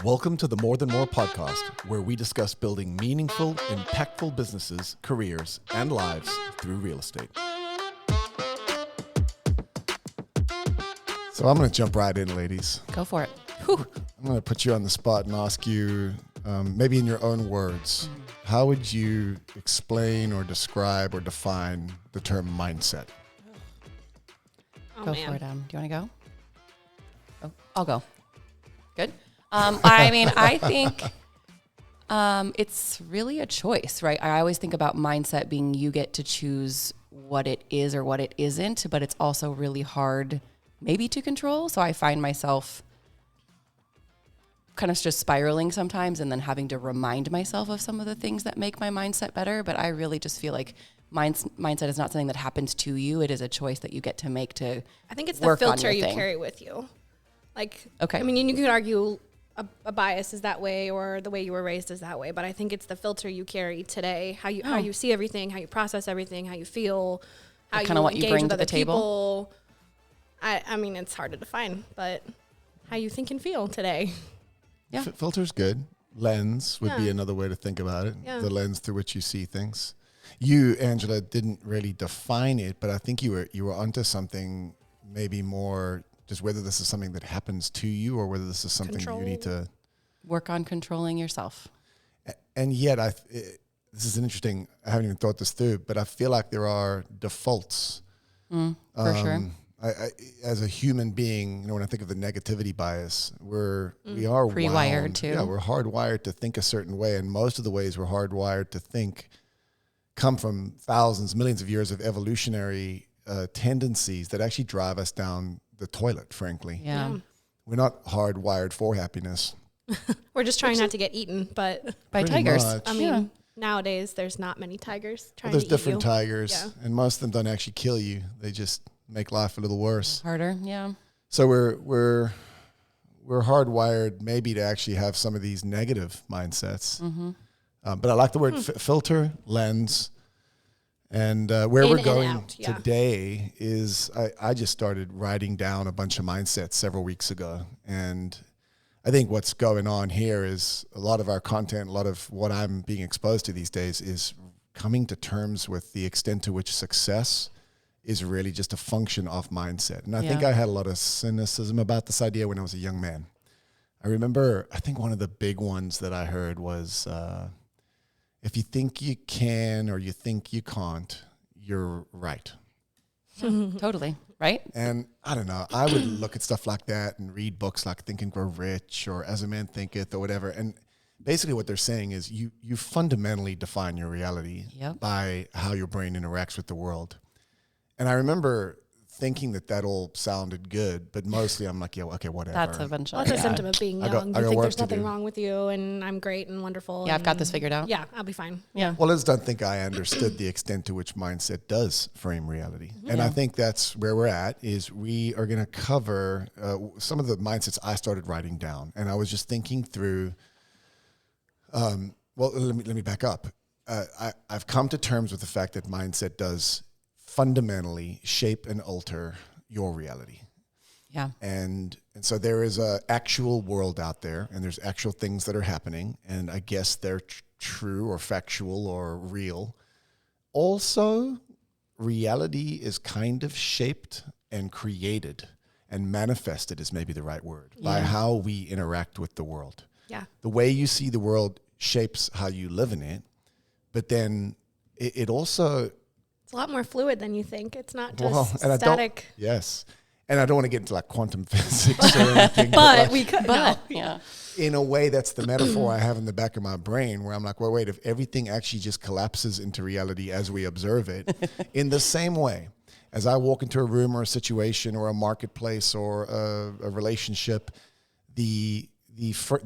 Welcome to the More Than More podcast, where we discuss building meaningful, impactful businesses, careers, and lives through real estate. So I'm going to jump right in, ladies. Go for it. I'm going to put you on the spot and ask you, maybe in your own words, how would you explain or describe or define the term mindset? Go for it, Do you want to go? Oh, I'll go. Good. I think it's really a choice, right? I always think about mindset being you get to choose what it is or what it isn't, but it's also really hard maybe to control. So I find myself kind of just spiraling sometimes and then having to remind myself of some of the things that make my mindset better. But I really just feel like mindset is not something that happens to you. It is a choice that you get to make to I think it's the filter you carry with you. Like, okay. I mean, you could argue a bias is that way or the way you were raised is that way, but I think it's the filter you carry today, how you see everything, how you process everything, how you feel, how you what you engage bring with to other the table. people. I mean, it's hard to define, but how you think and feel today. Yeah. Filter's good. Lens would be another way to think about it. Yeah. The lens through which you see things. You, Angela, didn't really define it, but I think you were onto something maybe more just whether this is something that happens to you or whether this is something you need to work on controlling yourself. And yet, this is an interesting, I haven't even thought this through, but I feel like there are defaults. For sure. I, as a human being, when I think of the negativity bias, we are pre-wired too. Yeah, we're hardwired to think a certain way, and most of the ways we're hardwired to think come from thousands, millions of years of evolutionary tendencies that actually drive us down the toilet, frankly. Yeah. We're not hardwired for happiness. We're just trying not to get eaten, but by tigers. Much. I mean, nowadays there's not many tigers trying there's to different eat you. tigers, and most of them don't actually kill you. They just make life a little worse. Harder, yeah. So we're hardwired maybe to actually have some of these negative mindsets. But I like the word filter, lens. And where In we're and going out, today is I just started writing down a bunch of mindsets several weeks ago. And I think what's going on here is a lot of our content, a lot of what I'm being exposed to these days is coming to terms with the extent to which success is really just a function of mindset. And I think I had a lot of cynicism about this idea when I was a young man. I remember, I think one of the big ones that I heard was, if you think you can or you think you can't, you're right. Totally, right? And I don't know, I would look at stuff like that and read books like Think and Grow Rich or As a Man Thinketh or whatever. And basically what they're saying is you fundamentally define your reality by how your brain interacts with the world. And I remember thinking that all sounded good, but mostly I'm like, yeah, okay, whatever. That's eventually. Well, that's a symptom of being young. You think there's nothing wrong with you and I'm great and wonderful. Yeah, I've got this figured out. Yeah, I'll be fine. Yeah. Well, I just don't think I understood the extent to which mindset does frame reality. And I think that's where we're at, is we are going to cover some of the mindsets I started writing down. And I was just thinking through, well, let me back up. I've come to terms with the fact that mindset does fundamentally shape and alter your reality. Yeah. And so there is a actual world out there, and there's actual things that are happening, and I guess they're true or factual or real. Also, reality is kind of shaped and created and manifested is maybe the right word, by how we interact with the world. Yeah. The way you see the world shapes how you live in it, but then it also... It's a lot more fluid than you think. It's not just static. Yes. And I don't want to get into like quantum physics or anything. But we could. Yeah. In a way, that's the metaphor I have in the back of my brain where I'm like, well, wait, if everything actually just collapses into reality as we observe it, in the same way as I walk into a room or a situation or a marketplace or a relationship, the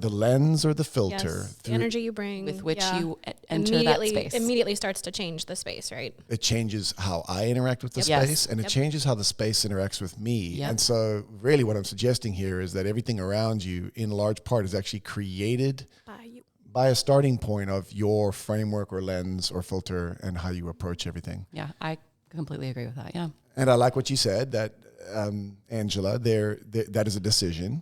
lens or the filter, the energy you bring with which you enter that space immediately starts to change the space, right? It changes how I interact with the space, and it changes how the space interacts with me. Yep. And so really what I'm suggesting here is that everything around you in large part is actually created by a starting point of your framework or lens or filter and how you approach everything. Yeah, I completely agree with that. Yeah. And I like what you said, that Angela, that is a decision.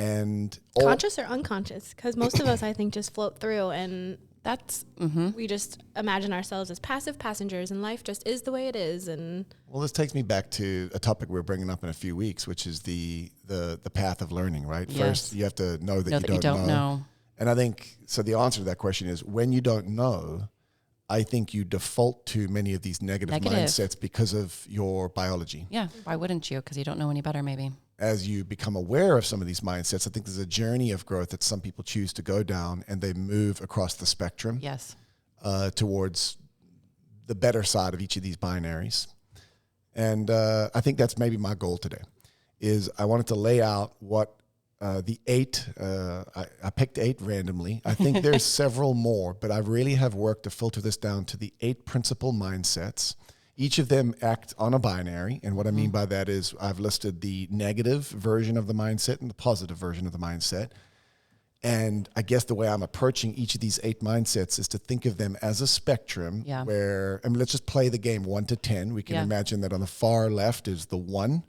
And conscious or unconscious? Because most of us, I think, just float through, and that's we just imagine ourselves as passive passengers, and life just is the way it is. And well, this takes me back to a topic we're bringing up in a few weeks, which is the path of learning, right? Yes. First, you have to know that you don't know. And I think, so the answer to that question is, when you don't know, I think you default to many of these negative mindsets because of your biology. Yeah, why wouldn't you? Because you don't know any better, maybe. As you become aware of some of these mindsets, I think there's a journey of growth that some people choose to go down, and they move across the spectrum towards the better side of each of these binaries. And I think that's maybe my goal today, is I wanted to lay out what the 8, I picked 8 randomly. I think there's several more, but I really have worked to filter this down to the 8 principal mindsets. Each of them act on a binary, and what I mean by that is I've listed the negative version of the mindset and the positive version of the mindset. And I guess the way I'm approaching each of these 8 mindsets is to think of them as a spectrum where, I mean, let's just play the game 1 to 10. We can imagine that on the far left is the 1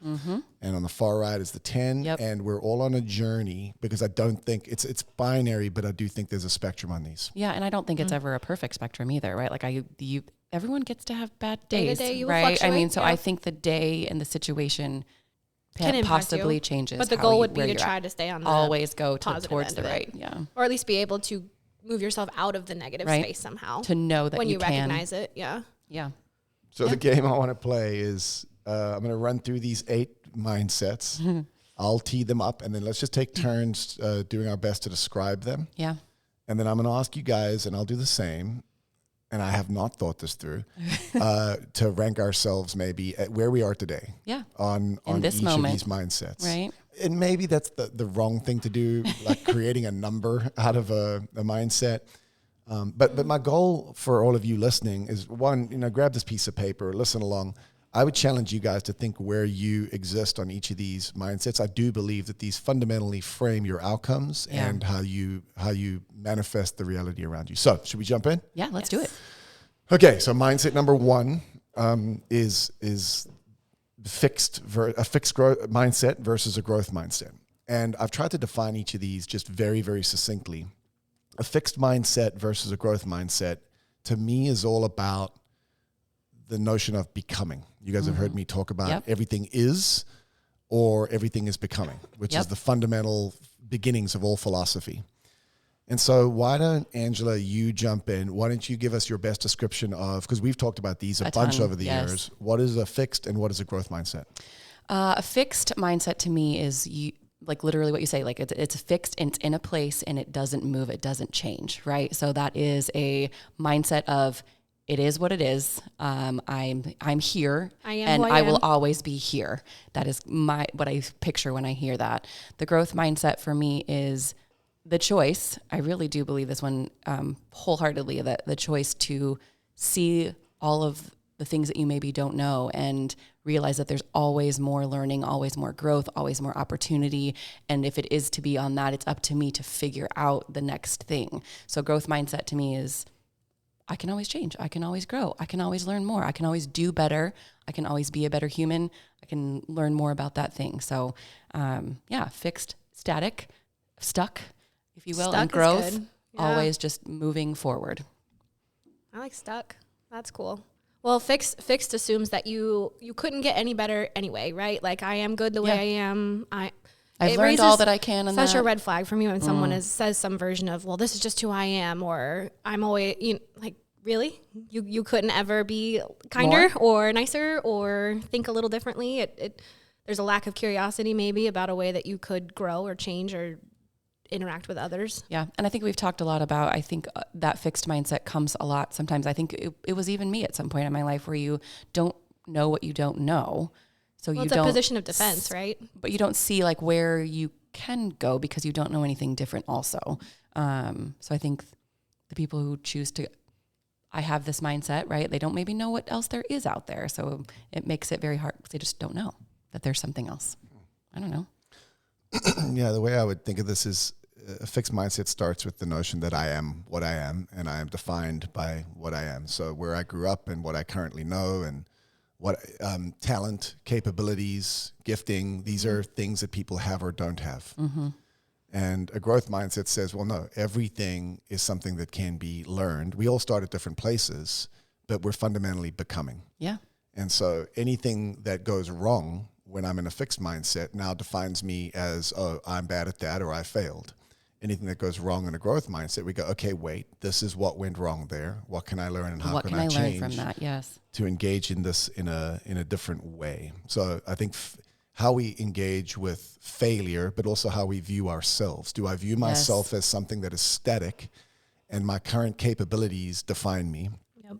and on the far right is the 10. And we're all on a journey, because I don't think it's binary, but I do think there's a spectrum on these. Yeah. And I don't think it's ever a perfect spectrum either, right? Like everyone gets to have bad days, day, right? I mean, so I think the day and the situation can possibly changes. But the goal would be to try to stay on the always go towards the right, or at least be able to move yourself out of the negative space somehow. To know that when you can recognize it, So the game I want to play is I'm going to run through these 8 mindsets. I'll tee them up, and then let's just take turns doing our best to describe them. Yeah. And then I'm going to ask you guys, and I'll do the same, and I have not thought this through, to rank ourselves maybe at where we are today. Yeah. On this each moment, of these mindsets. Right. And maybe that's the wrong thing to do, like creating a number out of a mindset. But my goal for all of you listening is, one, grab this piece of paper, listen along. I would challenge you guys to think where you exist on each of these mindsets. I do believe that these fundamentally frame your outcomes and how you manifest the reality around you. So should we jump in? Yeah, let's do it. Okay, so mindset number 1 is a fixed growth mindset versus a growth mindset. And I've tried to define each of these just very, very succinctly. A fixed mindset versus a growth mindset, to me, is all about the notion of becoming. You guys have heard me talk about everything is or everything is becoming, which is the fundamental beginnings of all philosophy. And so why don't, Angela, you jump in? Why don't you give us your best description of, because we've talked about these a bunch over the years, what is a fixed and what is a growth mindset? A fixed mindset to me is like literally what you say, like it's fixed and it's in a place and it doesn't move, it doesn't change, right? So that is a mindset of, it is what it is. I'm here, and I will always be here. That is what I picture when I hear that. The growth mindset for me is the choice. I really do believe this one wholeheartedly, that the choice to see all of the things that you maybe don't know and realize that there's always more learning, always more growth, always more opportunity. And if it is to be on that, it's up to me to figure out the next thing. So growth mindset to me is, I can always change. I can always grow. I can always learn more. I can always do better. I can always be a better human. I can learn more about that thing. So, fixed, static, stuck, if you will, and growth, always just moving forward. I like stuck. That's cool. Well, fixed assumes that you couldn't get any better anyway, right? Like, I am good the way I am. I've learned all that I can. And such a red flag for me when someone says some version of, well, this is just who I am, or I'm always, like, really? You couldn't ever be kinder or nicer or think a little differently? There's a lack of curiosity maybe about a way that you could grow or change or interact with others. Yeah. And I think we've talked a lot about, I think that fixed mindset comes a lot. Sometimes I think it was even me at some point in my life where you don't know what you don't know. So it's a position of defense, right? But you don't see like where you can go because you don't know anything different also. So I think the people who choose to, I have this mindset, right? They don't maybe know what else there is out there. So it makes it very hard because they just don't know that there's something else. I don't know. Yeah, the way I would think of this is a fixed mindset starts with the notion that I am what I am, and I am defined by what I am. So where I grew up and what I currently know and what talent, capabilities, gifting, these are things that people have or don't have. And a growth mindset says, well, no, everything is something that can be learned. We all start at different places, but we're fundamentally becoming. Yeah. And so anything that goes wrong when I'm in a fixed mindset now defines me as, oh, I'm bad at that or I failed. Anything that goes wrong in a growth mindset, we go, okay, wait, this is what went wrong there. What can I learn and how can I change learn from that? Yes. to engage in this in a different way? So I think how we engage with failure, but also how we view ourselves. Do I view myself as something that is static and my current capabilities define me? Yep.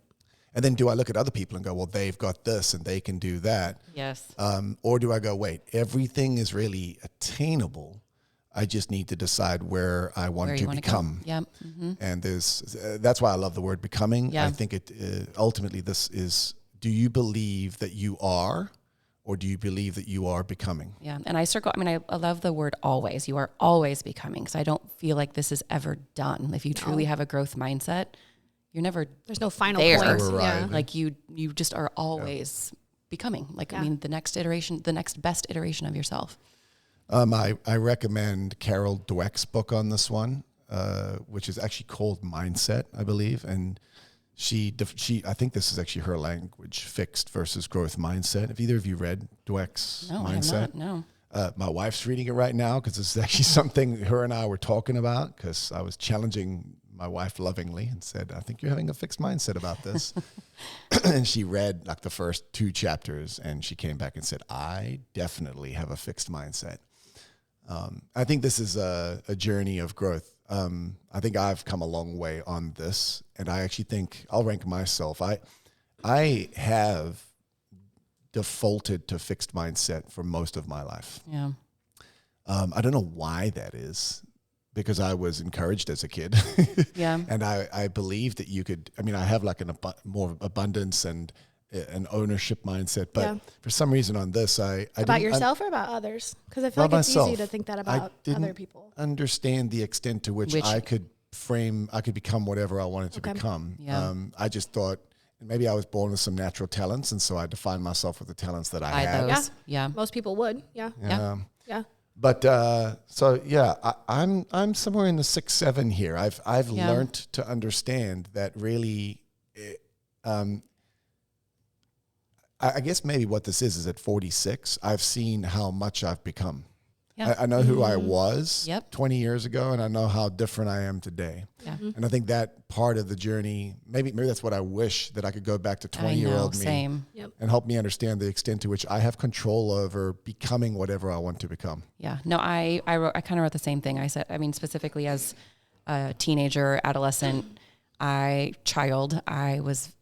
And then do I look at other people and go, well, they've got this and they can do that? Yes. Or do I go, wait, everything is really attainable. I just need to decide where I want to become. Yep. Mm-hmm. And that's why I love the word becoming. Yeah. I think ultimately this is, do you believe that you are, or do you believe that you are becoming? Yeah. And I love the word always. You are always becoming. So I don't feel like this is ever done. If you truly have a growth mindset, you're never There's no final there. point. Yeah. Like you just are always becoming. Like, I mean, the next best iteration of yourself. I recommend Carol Dweck's book on this one, which is actually called Mindset, I believe. And she I think this is actually her language, fixed versus growth mindset. Have either of you read Dweck's Mindset? I have not, no. My wife's reading it right now because this is actually something her and I were talking about, because I was challenging my wife lovingly and said, I think you're having a fixed mindset about this. And she read like the first 2 chapters and she came back and said, I definitely have a fixed mindset. I think this is a journey of growth. I think I've come a long way on this, and I actually think I'll rank myself. I have defaulted to fixed mindset for most of my life. Yeah. I don't know why that is, because I was encouraged as a kid. Yeah. And I believe that you could, I have like more abundance and an ownership mindset, but for some reason on this, I about yourself or about others? Because I feel like it's easy to think that about other people. Understand the extent to which I could become whatever I wanted to become. Yeah. I just thought maybe I was born with some natural talents, and so I defined myself with the talents that I had. Those. Yeah. Most people would. Yeah. But I'm somewhere in the 6-7 here. I've learned to understand that really. I guess maybe what this is at 46, I've seen how much I've become. Yeah. I know who I was 20 years ago, and I know how different I am today. Yeah. And I think that part of the journey, maybe that's what I wish, that I could go back to 20-year-old me and help me understand the extent to which I have control over becoming whatever I want to become. Yeah. No, I kind of wrote the same thing. I said, specifically as a teenager, adolescent, I was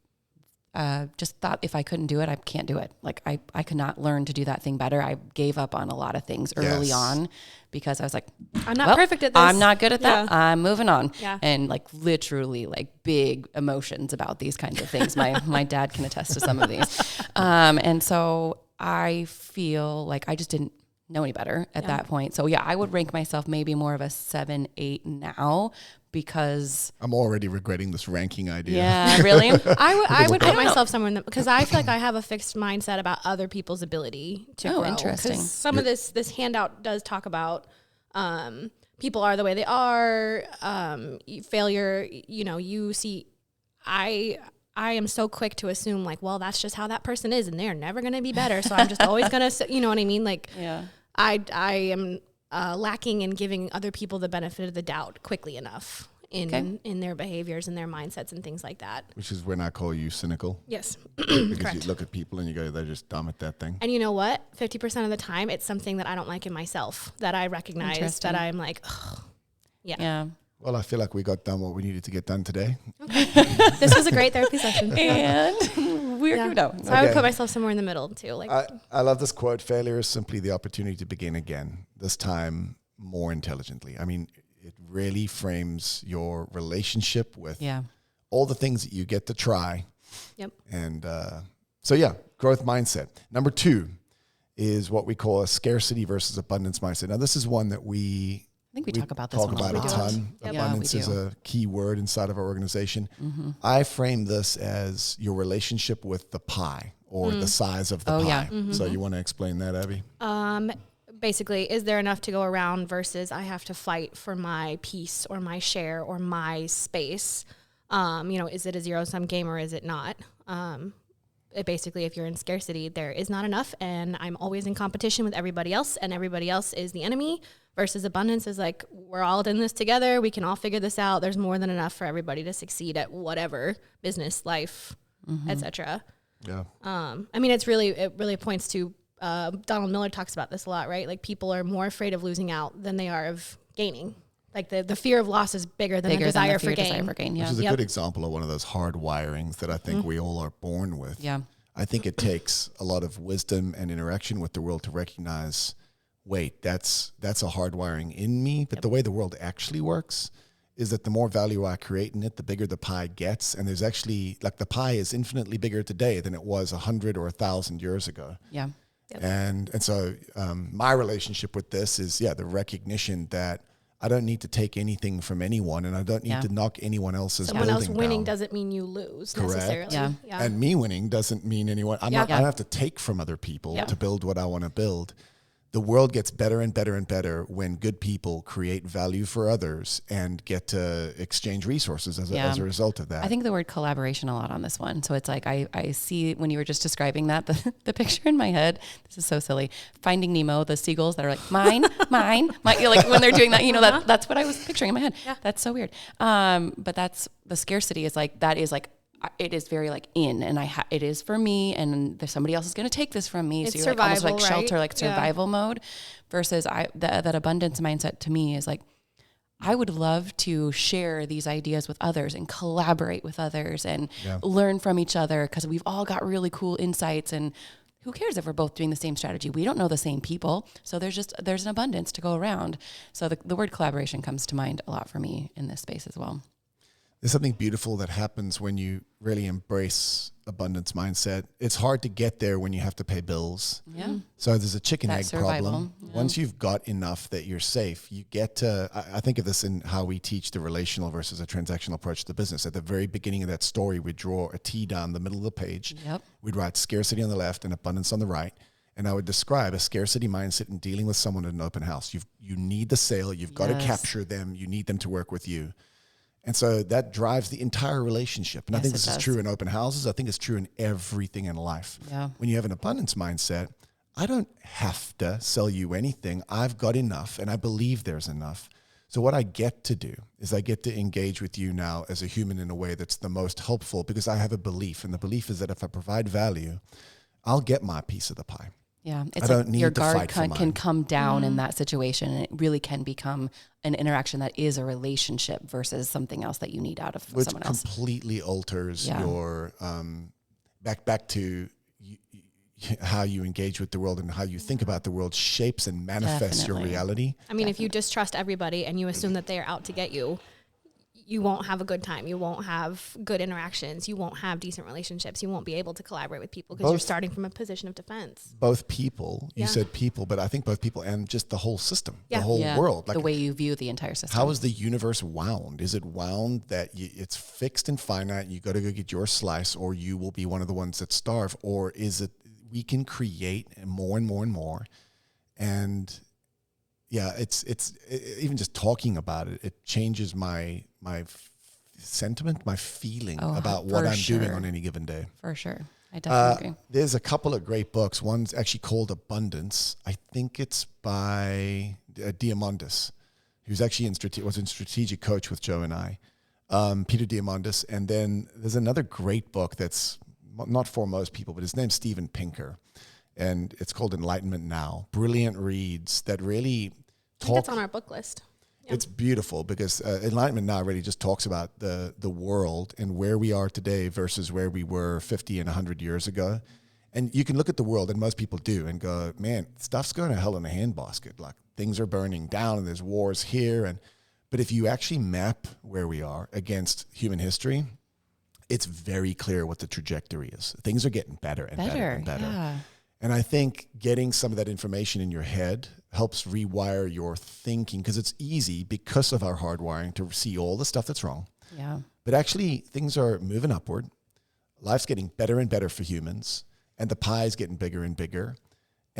just thought if I couldn't do it, I can't do it. Like I could not learn to do that thing better. I gave up on a lot of things early on because I was like, I'm not perfect at this. I'm not good at that. I'm moving on. Yeah. And like literally like big emotions about these kinds of things. My dad can attest to some of these. And so I feel like I just didn't know any better at that point. So I would rank myself maybe more of a 7, 8 now, because I'm already regretting this ranking idea. Yeah, really? I would put myself somewhere in because I feel like I have a fixed mindset about other people's ability to grow. Interesting. Some of this handout does talk about people are the way they are, failure, you see, I am so quick to assume like, well, that's just how that person is and they're never going to be better. So I'm just always going to, you know what I mean? Like, I am lacking in giving other people the benefit of the doubt quickly enough in their behaviors and their mindsets and things like that. Which is when I call you cynical. Yes. Because you look at people and you go, they're just dumb at that thing. And you know what? 50% of the time, it's something that I don't like in myself that I recognize, that I'm like, oh, yeah. Well, I feel like we got done what we needed to get done today. Okay. This was a great therapy session. And we're good. So I would put myself somewhere in the middle too. Like I love this quote: failure is simply the opportunity to begin again, this time more intelligently. I mean, it really frames your relationship with all the things that you get to try. Yep. And growth mindset. Number 2 is what we call a scarcity versus abundance mindset. Now, this is one that we talk about this one a ton. Yep. Abundance is a key word inside of our organization. Mm-hmm. I frame this as your relationship with the pie or the size of the pie. Yeah. Mm-hmm. So you want to explain that, Abbie? basically, is there enough to go around versus I have to fight for my piece or my share or my space? Is it a zero-sum game or is it not? Basically, if you're in scarcity, there is not enough, and I'm always in competition with everybody else, and everybody else is the enemy, versus abundance is like, we're all in this together. We can all figure this out. There's more than enough for everybody to succeed at whatever, business, life, etc. Yeah. It really points to, Donald Miller talks about this a lot, right? Like, people are more afraid of losing out than they are of gaining. Like the fear of loss is bigger than the desire for gain. Yeah. Which is a good example of one of those hard wirings that I think we all are born with. Yeah. I think it takes a lot of wisdom and interaction with the world to recognize, wait, that's a hard wiring in me. But the way the world actually works is that the more value I create in it, the bigger the pie gets. And there's actually, like, the pie is infinitely bigger today than it was 100 or 1,000 years ago. Yeah. Yep. And so my relationship with this is, the recognition that I don't need to take anything from anyone, and I don't need to knock anyone else's Someone building else winning down. doesn't mean you lose Correct. necessarily. Yeah. And me winning doesn't mean anyone. I don't have to take from other people to build what I want to build. The world gets better and better and better when good people create value for others and get to exchange resources as a result of that. I think the word collaboration a lot on this one. So it's like, I see when you were just describing that, the picture in my head, this is so silly, Finding Nemo, the seagulls that are like, mine, like when they're doing that, that's what I was picturing in my head. Yeah. That's so weird. But that's the scarcity is like, that is like, it is very like and it is for me, and there's somebody else is going to take this from me. It's so you're survival, like almost like right? shelter, like survival mode, versus that abundance mindset to me is like, I would love to share these ideas with others and collaborate with others and learn from each other, because we've all got really cool insights, and who cares if we're both doing the same strategy? We don't know the same people. So there's an abundance to go around. So the word collaboration comes to mind a lot for me in this space as well. There's something beautiful that happens when you really embrace abundance mindset. It's hard to get there when you have to pay bills. Yeah. So there's a chicken egg problem. Yeah. Once you've got enough that you're safe, you get to, I think of this in how we teach the relational versus a transactional approach to business. At the very beginning of that story, we'd draw a T down the middle of the page. Yep. We'd write scarcity on the left and abundance on the right. And I would describe a scarcity mindset in dealing with someone at an open house. You need the sale. You've got to capture them. You need them to work with you. And so that drives the entire relationship. And I think this is true in open houses. I think it's true in everything in life. Yeah. When you have an abundance mindset, I don't have to sell you anything. I've got enough, and I believe there's enough. So what I get to do is I get to engage with you now as a human in a way that's the most helpful, because I have a belief. And the belief is that if I provide value, I'll get my piece of the pie. Yeah, it's I don't need your to guard fight for mine. can come down in that situation, and it really can become an interaction that is a relationship versus something else that you need out of someone else. Which completely alters your back to how you engage with the world and how you think about the world shapes and manifests your reality. I mean, if you distrust everybody and you assume that they are out to get you, you won't have a good time. You won't have good interactions. You won't have decent relationships. You won't be able to collaborate with people because you're starting from a position of defense. Both people, you said people, but I think both people and just the whole system, the whole world. Like, the way you view the entire system. How is the universe wound? Is it wound that it's fixed and finite, you got to go get your slice, or you will be one of the ones that starve? Or is it we can create more and more and more? And it's even just talking about it, it changes my sentiment, my feeling about what I'm doing on any given day. For sure. I definitely agree. There's a couple of great books. One's actually called Abundance. I think it's by Diamandis, who's actually was in Strategic Coach with Joe and I, Peter Diamandis. And then there's another great book that's not for most people, but his name's Steven Pinker. And it's called Enlightenment Now. Brilliant reads that really I think that's on our book list. Yeah. It's beautiful because Enlightenment Now really just talks about the world and where we are today versus where we were 50 and 100 years ago. And you can look at the world, and most people do, and go, man, stuff's going to hell in a handbasket. Like, things are burning down and there's wars here. But if you actually map where we are against human history, it's very clear what the trajectory is. Things are getting better and better and better. Yeah. And I think getting some of that information in your head helps rewire your thinking, because it's easy because of our hardwiring to see all the stuff that's wrong. Yeah. But actually, things are moving upward. Life's getting better and better for humans, and the pie is getting bigger and bigger.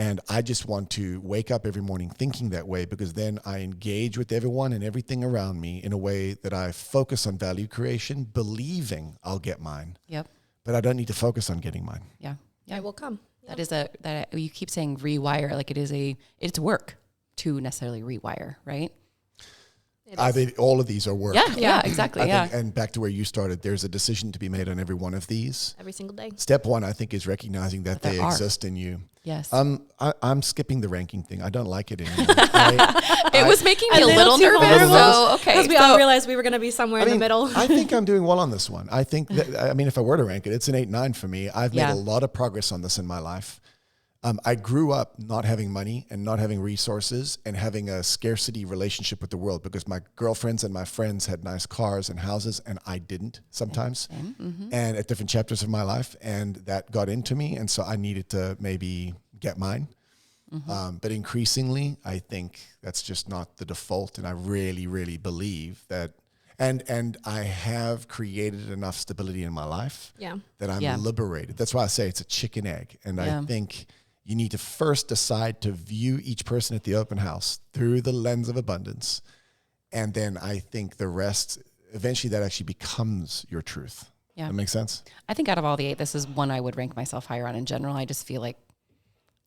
And I just want to wake up every morning thinking that way, because then I engage with everyone and everything around me in a way that I focus on value creation, believing I'll get mine. Yep. But I don't need to focus on getting mine. Yeah. Yeah. It will come. That you keep saying rewire, like it's work to necessarily rewire, right? I think all of these are work. Yeah, exactly. Think, and back to where you started, there's a decision to be made on every one of these. Every single day. Step one, I think, is recognizing that they exist in you. Yes. I'm skipping the ranking thing. I don't like it anymore. It was making me a little nervous. So, okay. Because we all realized we were going to be somewhere in the middle. I think I'm doing well on this one. I think that, if I were to rank it, it's an 8-9 for me. I've made a lot of progress on this in my life. I grew up not having money and not having resources and having a scarcity relationship with the world, because my girlfriends and my friends had nice cars and houses and I didn't sometimes, and at different chapters of my life, and that got into me, and so I needed to maybe get mine. But increasingly, I think that's just not the default, and I really, really believe that. And I have created enough stability in my life that I'm liberated. That's why I say it's a chicken egg, and I think you need to first decide to view each person at the open house through the lens of abundance. And then I think the rest, eventually that actually becomes your truth. Yeah. That makes sense? I think out of all the 8, this is one I would rank myself higher on in general. I just feel like,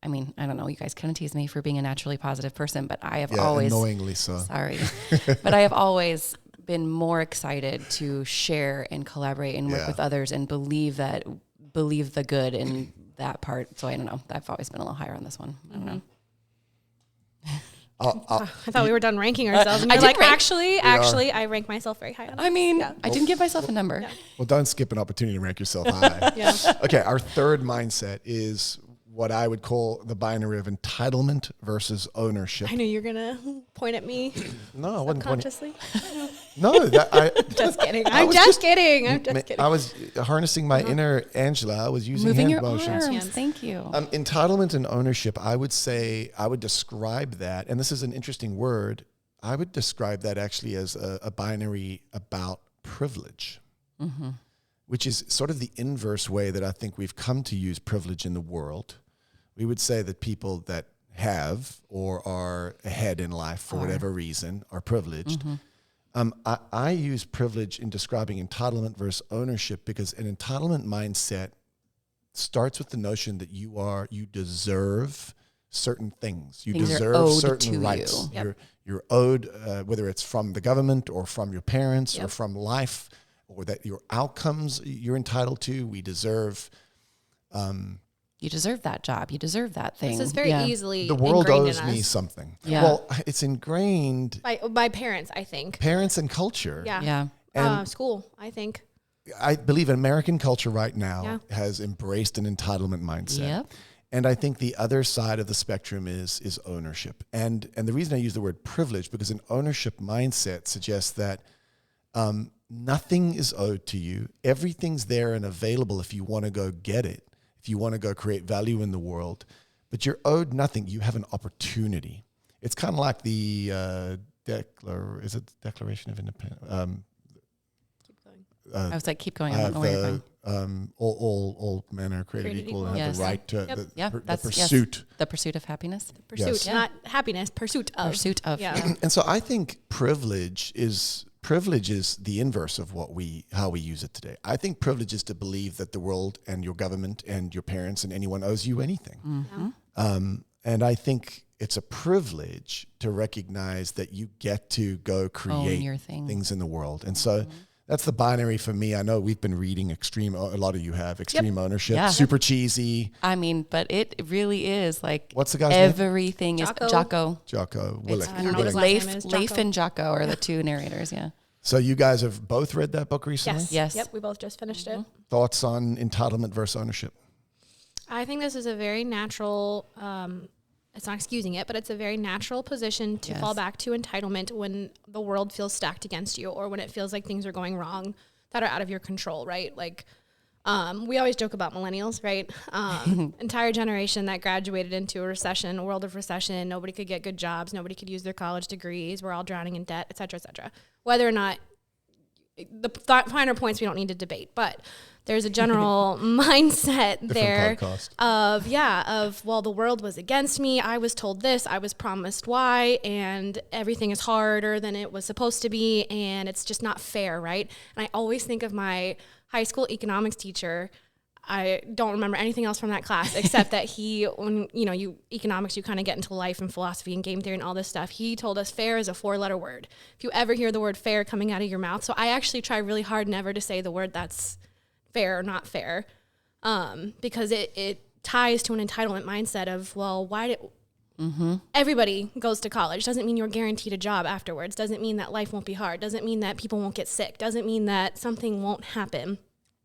I don't know, you guys kind of tease me for being a naturally positive person, but I have always... annoyingly so. Sorry. But I have always been more excited to share and collaborate and work with others and believe the good in that part. So I don't know. I've always been a little higher on this one. I don't know. I thought we were done ranking ourselves. And you're like, actually, I rank myself very high on it. I didn't give myself a number. Yeah. Well, don't skip an opportunity to rank yourself high. Okay, our third mindset is what I would call the binary of entitlement versus ownership. I knew you were going to point at me. No, I wasn't consciously. No, just kidding. I'm just kidding. I was harnessing my inner Angela. I was using moving hand your motions. arms. Thank you. Entitlement and ownership, I would describe that, and this is an interesting word, I would describe that actually as a binary about privilege. Which is sort of the inverse way that I think we've come to use privilege in the world. We would say that people that have or are ahead in life for whatever reason are privileged. I use privilege in describing entitlement versus ownership, because an entitlement mindset starts with the notion that you deserve certain things. You deserve certain rights. You're owed, whether it's from the government or from your parents or from life, or that your outcomes you're entitled to. We deserve... you deserve that job. You deserve that thing. This is very easily the world ingrained owes in us. me something. Yeah. Well, it's ingrained... By parents, I think. Parents and culture. Yeah. And school, I think. I believe American culture right now has embraced an entitlement mindset. Yep. And I think the other side of the spectrum is ownership. And the reason I use the word privilege, because an ownership mindset suggests that nothing is owed to you. Everything's there and available if you want to go get it, if you want to go create value in the world. But you're owed nothing. You have an opportunity. It's kind of like the Declaration of Independence? Keep going. I was like, keep going. I don't know where you're going. All men are created equal and have the right to the pursuit. The pursuit of happiness. Pursuit, not happiness. Pursuit of. Pursuit of. Yeah. And so I think privilege is the inverse of how we use it today. I think privilege is to believe that the world and your government and your parents and anyone owes you anything. And I think it's a privilege to recognize that you get to go create things in the world. And so that's the binary for me. I know we've been reading a lot of you have extreme ownership, super cheesy. I mean, but it really is like, what's the guy's name? Everything is Jocko. Jocko Willink. Leif and Jocko are the two narrators. Yeah. So you guys have both read that book recently? Yes. Yep. We both just finished it. Thoughts on entitlement versus ownership? I think this is a very natural, it's not excusing it, but it's a very natural position to fall back to entitlement when the world feels stacked against you, or when it feels like things are going wrong that are out of your control, right? Like, we always joke about millennials, right? Entire generation that graduated into a recession, a world of recession. Nobody could get good jobs. Nobody could use their college degrees. We're all drowning in debt, et cetera, et cetera. Whether or not the finer points we don't need to debate, but there's a general mindset there of, well, the world was against me. I was told this, I was promised Y, and everything is harder than it was supposed to be. And it's just not fair. Right. And I always think of my high school economics teacher. I don't remember anything else from that class except that when economics, you kind of get into life and philosophy and game theory and all this stuff. He told us fair is a 4-letter word. If you ever hear the word fair coming out of your mouth. So I actually try really hard never to say the word that's fair or not fair, because it ties to an entitlement mindset of, well, everybody goes to college. Doesn't mean you're guaranteed a job afterwards. Doesn't mean that life won't be hard. Doesn't mean that people won't get sick. Doesn't mean that something won't happen.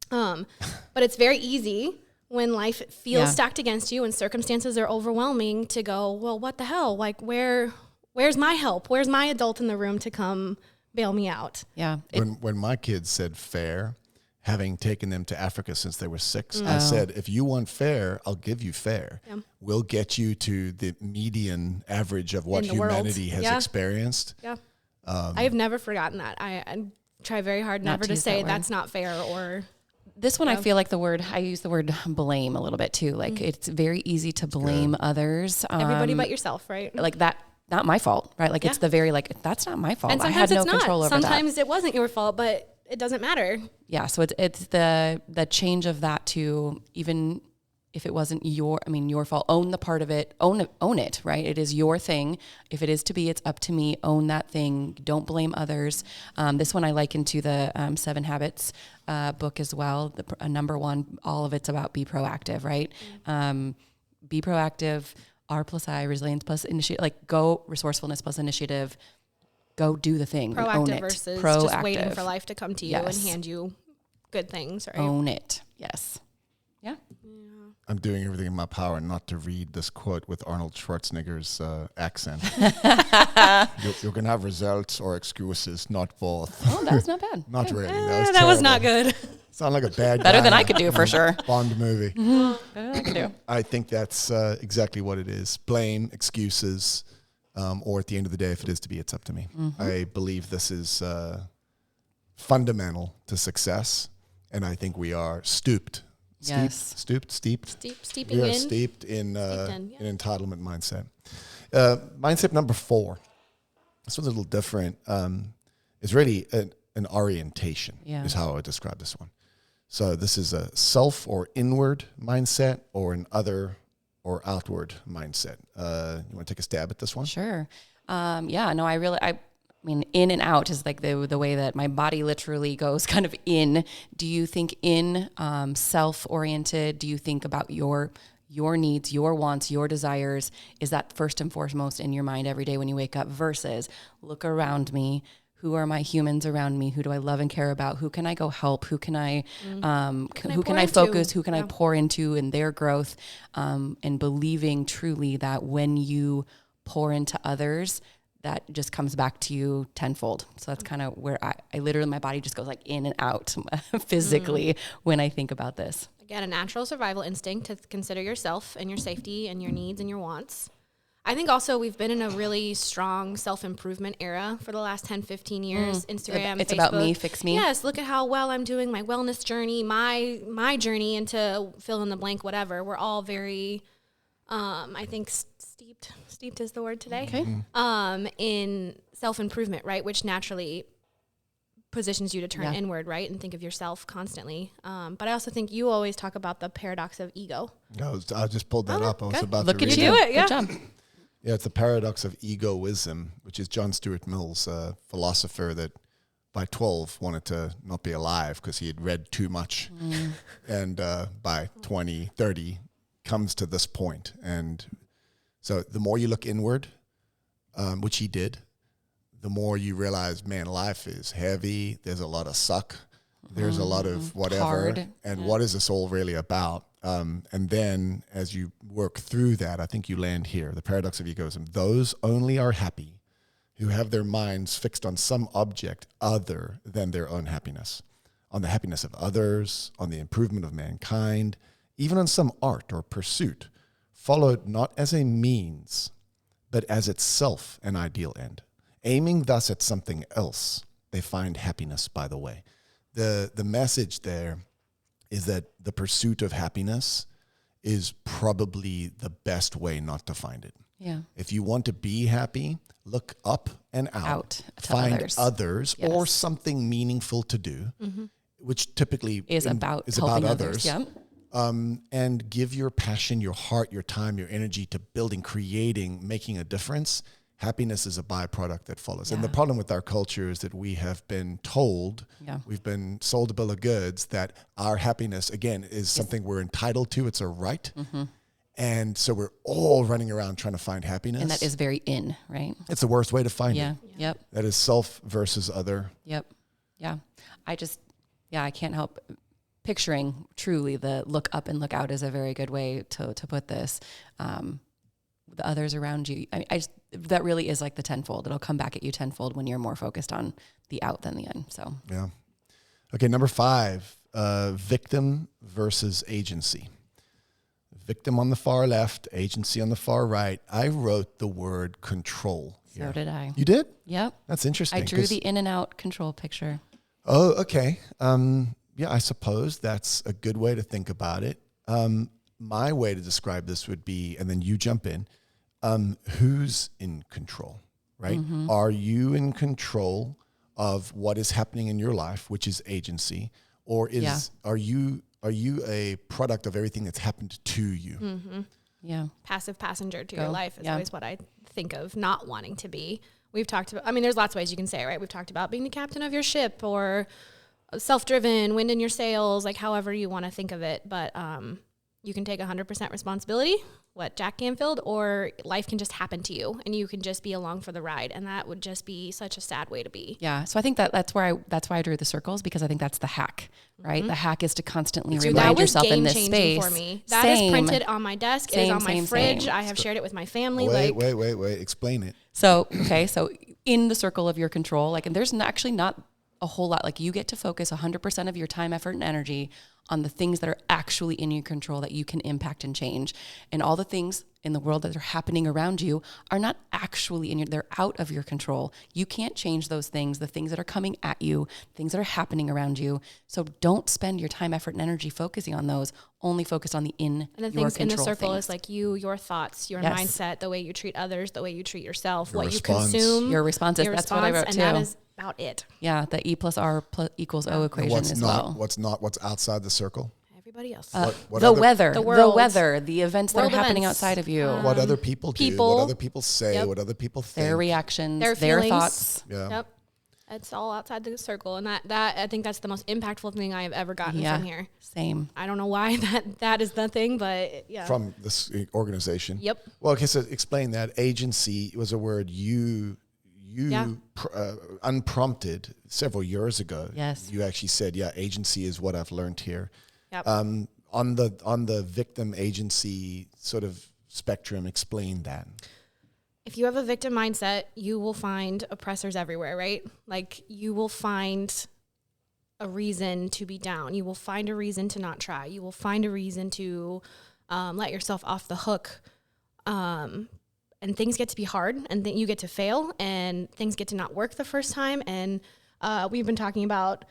But it's very easy when life feels stacked against you and circumstances are overwhelming to go, well, what the hell? Like, where's my help? Where's my adult in the room to come bail me out? Yeah. When my kids said fair, having taken them to Africa since they were 6, I said, if you want fair, I'll give you fair. Yeah. We'll get you to the median average of what humanity has experienced. Yeah. I have never forgotten that. I try very hard never to say that's not fair or... This one, I feel like I use the word blame a little bit too. Like it's very easy to blame others. Everybody but yourself, right? Like that, not my fault, right? Like it's the very, that's not my fault. And sometimes I had no control over that. Sometimes it wasn't your fault, but it doesn't matter. Yeah. So it's the change of that to, even if it wasn't your fault, own the part of it, own it, right? It is your thing. If it is to be, it's up to me. Own that thing. Don't blame others. This one I liken to the 7 Habits book as well. Number 1, all of it's about be proactive, right? Be proactive, R plus I, resilience plus initiative, like go resourcefulness plus initiative, go do the thing. Proactive own it. Versus proactive. Just waiting for life to come to you and hand you good things, right? Own it. Yes. Yeah. I'm doing everything in my power not to read this quote with Arnold Schwarzenegger's accent. You can have results or excuses, not both. Oh, that's not bad. Not really. That was not good. Sound like a bad Better guy than I could do, for sure. Bond movie. Better than I could do. I think that's exactly what it is. Blame, excuses, or at the end of the day, if it is to be, it's up to me. I believe this is fundamental to success, and I think we are steeped Steeping we are in steeped in entitlement mindset. Mindset number 4. This one's a little different. It's really an orientation is how I would describe this one. So this is a self or inward mindset or an other or outward mindset. You want to take a stab at this one? Sure. I mean, in and out is like the way that my body literally goes kind of in. Do you think in self-oriented? Do you think about your needs, your wants, your desires? Is that first and foremost in your mind every day when you wake up versus look around me? Who are my humans around me? Who do I love and care about? Who can I go help? Who can I focus? Who can I pour into in their growth? And believing truly that when you pour into others, that just comes back to you tenfold. So that's kind of where I literally, my body just goes like in and out physically when I think about this. Again, a natural survival instinct to consider yourself and your safety and your needs and your wants. I think also we've been in a really strong self-improvement era for the last 10, 15 years. Instagram, it's Facebook. About me, fix me. Yes, look at how well I'm doing, my wellness journey, my journey into fill in the blank, whatever. We're all very, I think, steeped is the word today. Okay. In self-improvement, right? Which naturally positions you to turn inward, right? And think of yourself constantly. But I also think you always talk about the paradox of ego. I just pulled that up. I was about Look to at read you. it. Good job. Yeah, it's the paradox of egoism, which is John Stuart Mill's philosopher that by 12 wanted to not be alive because he had read too much. And by 20, 30 comes to this point. And so the more you look inward, which he did, the more you realize, man, life is heavy. There's a lot of suck. There's a lot of whatever. Hard. And what is this all really about? And then as you work through that, I think you land here, the paradox of egoism. Those only are happy who have their minds fixed on some object other than their own happiness, on the happiness of others, on the improvement of mankind, even on some art or pursuit, followed not as a means, but as itself an ideal end, aiming thus at something else they find happiness by the way. The message there is that the pursuit of happiness is probably the best way not to find it. Yeah. If you want to be happy, look up and out to find others yes. or something meaningful to do, which typically is about others. Yeah. And give your passion, your heart, your time, your energy to building, creating, making a difference. Happiness is a byproduct that follows. Yeah. And the problem with our culture is that we have been told, we've been sold a bill of goods that our happiness, again, is something we're entitled to. It's a right. And so we're all running around trying to find happiness. And that is very in, right? It's the worst way to find it. Yep. That is self versus other. Yep. Yeah. I can't help picturing truly the look up and look out is a very good way to put this. The others around you, that really is like the tenfold. It'll come back at you tenfold when you're more focused on the out than the in. So yeah. Okay, number 5, victim versus agency. Victim on the far left, agency on the far right. I wrote the word control here. So did I. You did? Yep. That's interesting. I drew the in and out control picture. Oh, okay. Yeah, I suppose that's a good way to think about it. My way to describe this would be, and then you jump in, who's in control, right? Are you in control of what is happening in your life, which is agency, or are you a product of everything that's happened to you? Yeah. Passive passenger to your life is always what I think of not wanting to be. We've talked about, there's lots of ways you can say it, right? We've talked about being the captain of your ship or self-driven, wind in your sails, like however you want to think of it. But you can take 100% responsibility, what Jack Canfield, or life can just happen to you and you can just be along for the ride. And that would just be such a sad way to be. Yeah. So I think that's why I drew the circles, because I think that's the hack, right? The hack is to constantly remind yourself in this space. For me. That is printed on my desk. It is on my fridge. I have shared it with my family. Wait. Explain it. So in the circle of your control, and there's actually not a whole lot, you get to focus 100% of your time, effort, and energy on the things that are actually in your control that you can impact and change. And all the things in the world that are happening around you are not actually they're out of your control. You can't change those things, the things that are coming at you, things that are happening around you. So don't spend your time, effort, and energy focusing on those. Only focus on the and the things in the circle is your thoughts, your mindset, the way you treat others, the way you treat yourself, what response. You consume, your responses. That's what I wrote too. And that is about it. Yeah, the E plus R equals O equation as well. What's outside the circle? Everybody else. The weather, the events that are happening outside of you. What other people do, what other people say, what other people think. Their reactions, their feelings. thoughts. Yeah. Yep. It's all outside the circle. And that I think that's the most impactful thing I have ever gotten from here. Same. I don't know why that is the thing, but yeah. From this organization. Yep. Well, okay, so explain that. Agency was a word you unprompted several years ago. Yes. You actually said, agency is what I've learned here. Yep. On the victim agency sort of spectrum, explain that. If you have a victim mindset, you will find oppressors everywhere, right? You will find a reason to be down. You will find a reason to not try. You will find a reason to let yourself off the hook. And things get to be hard, and you get to fail, and things get to not work the first time. And we've been talking about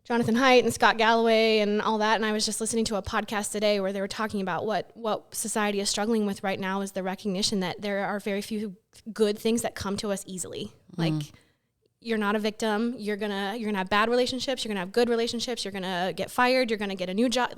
Jonathan Haidt and Scott Galloway and all that. And I was just listening to a podcast today where they were talking about what society is struggling with right now is the recognition that there are very few good things that come to us easily. You're not a victim. You're gonna have bad relationships. You're gonna have good relationships. You're gonna get fired. You're gonna get a new job.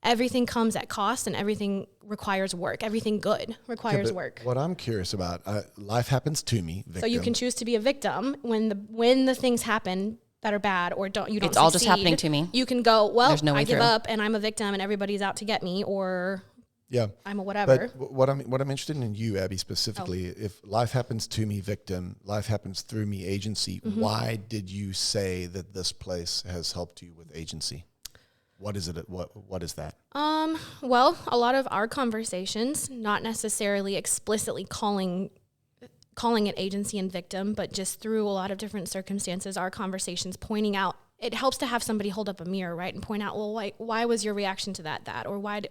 Everything comes at cost, and everything requires work. Everything good requires work. What I'm curious about, life happens to me. Victim. So you can choose to be a victim when the things happen that are bad, or you don't It's all just happening to me. You can go, well, There's no way I give through. up and I'm a victim and everybody's out to get me, or I'm a whatever. But what I'm interested in you, Abbie, specifically, if life happens to me, victim, life happens through me, agency, why did you say that this place has helped you with agency? What is it? What is that? Well, a lot of our conversations, not necessarily explicitly calling it agency and victim, but just through a lot of different circumstances, our conversations pointing out, it helps to have somebody hold up a mirror, right? And point out, well, why was your reaction to that, or why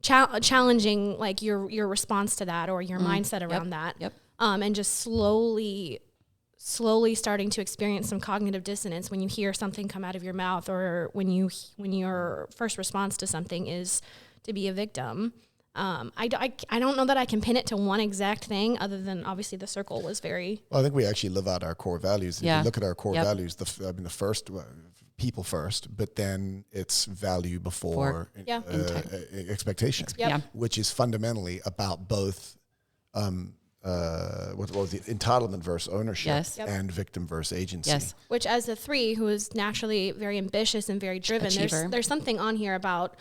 challenging your response to that or your mindset around that. Yep. And just slowly slowly starting to experience some cognitive dissonance when you hear something come out of your mouth, or when your first response to something is to be a victim. I don't know that I can pin it to one exact thing, other than obviously the circle was very... Well, I think we actually live out our core values. If Yeah. you look at our core values, the first, people first, but then it's value before expectation, which is fundamentally about both what was it? Entitlement versus ownership, and victim versus agency. Yes. Which, as a 3 who is naturally very ambitious and very driven, there's something on here about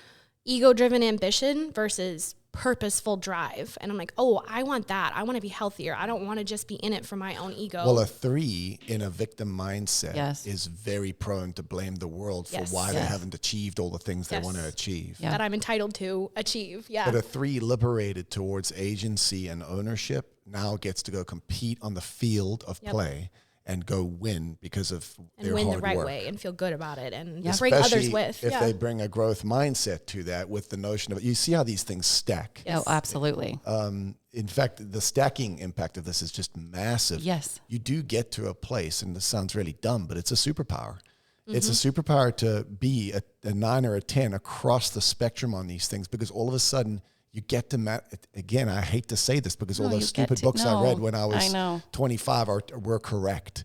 ego-driven ambition versus purposeful drive. And I'm like, oh, I want that. I want to be healthier. I don't want to just be in it for my own ego. Well, a 3 in a victim mindset is very prone to blame the world for why they haven't achieved all the things they want to achieve. That I'm entitled to achieve. Yeah. But a 3 liberated towards agency and ownership now gets to go compete on the field of play and go win because of their hard work. And win the right way and feel good about it and bring others with. If they bring a growth mindset to that with the notion of, you see how these things stack. Yes. Oh, absolutely. In fact, the stacking impact of this is just massive. Yes. You do get to a place, and this sounds really dumb, but it's a superpower. Mm-hmm. It's a superpower to be a 9 or a 10 across the spectrum on these things, because all of a sudden you get to again, I hate to say this because all those stupid books I read when I was 25 were correct.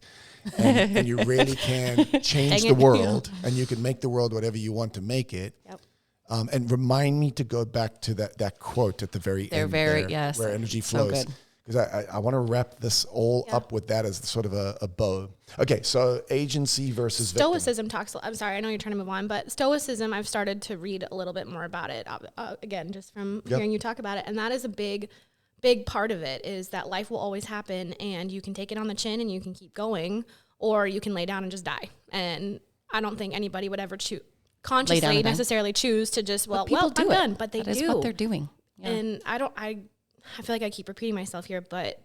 And you really can change the world, and you can make the world whatever you want to make it. Yep. And remind me to go back to that quote at the very end there, where energy flows. So because I want to wrap this all up with that as sort of a bow. Okay, so agency versus Stoicism talks. I'm sorry, I know you're trying to move on, but Stoicism, I've started to read a little bit more about it. Again, just from hearing you talk about it, and that is a big part of it, is that life will always happen, and you can take it on the chin and you can keep going, or you can lay down and just die. And I don't think anybody would ever consciously necessarily choose to just I'm done, but they do. That is what they're doing. Yeah. And I feel like I keep repeating myself here, but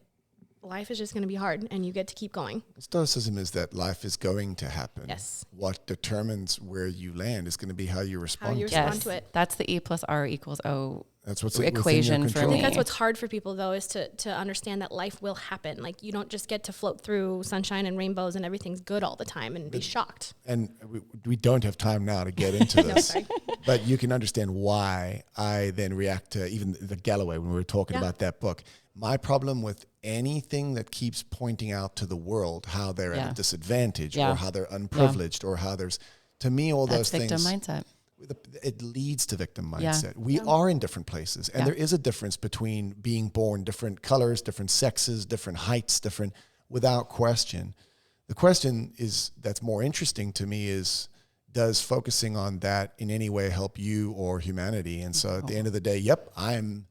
life is just going to be hard, and you get to keep going. Stoicism is that life is going to happen. Yes. What determines where you land is going to be how you respond to it. That's the E plus R equals O. That's what's equation for me. I think that's what's hard for people, though, is to understand that life will happen. Like, you don't just get to float through sunshine and rainbows and everything's good all the time and be shocked. And we don't have time now to get into this, but you can understand why I then react to even the Galloway when we were talking about that book. My problem with anything that keeps pointing out to the world how they're at a disadvantage or how they're unprivileged or how there's, to me, all those things. That's victim mindset. It leads to victim mindset. We are in different places, and there is a difference between being born different colors, different sexes, different heights, without question. The question is that's more interesting to me is, does focusing on that in any way help you or humanity? And so at the end of the day, I'm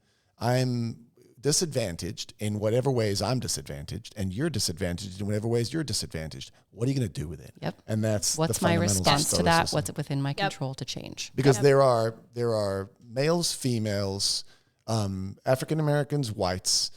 disadvantaged in whatever ways I'm disadvantaged, and you're disadvantaged in whatever ways you're disadvantaged. What are you going to do with it? Yep. And that's what's my response to that? What's within my control to change? Because there are males, females, African Americans, whites,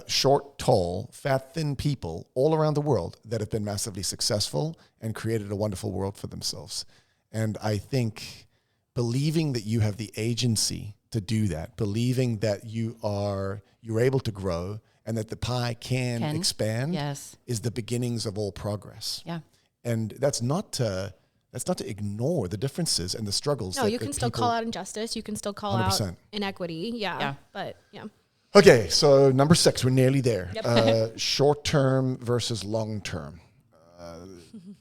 short, tall, fat, thin people all around the world that have been massively successful and created a wonderful world for themselves. And I think believing that you have the agency to do that, believing that you're able to grow and that the pie can expand is the beginnings of all progress. Yeah. And that's not to ignore the differences and the struggles. No, you can still call out injustice. You can still call 100%. Out inequity. Yeah. But Okay, so number 6, we're nearly there. Yep. Short-term versus long-term.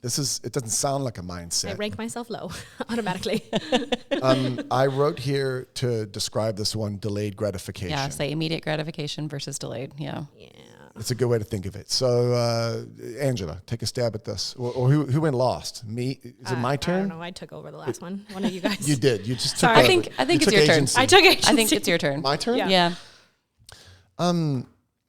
It doesn't sound like a mindset. I rank myself low automatically. I wrote here to describe this one, delayed gratification. Yeah, say immediate gratification versus delayed. Yeah. It's a good way to think of it. So, Angela, take a stab at this. Or who went last? Me? Is it my turn? I don't know. I took over the last one. One of you guys. You did. You just took over. I think it's your turn. I took agency. I think it's your turn. My turn? Yeah.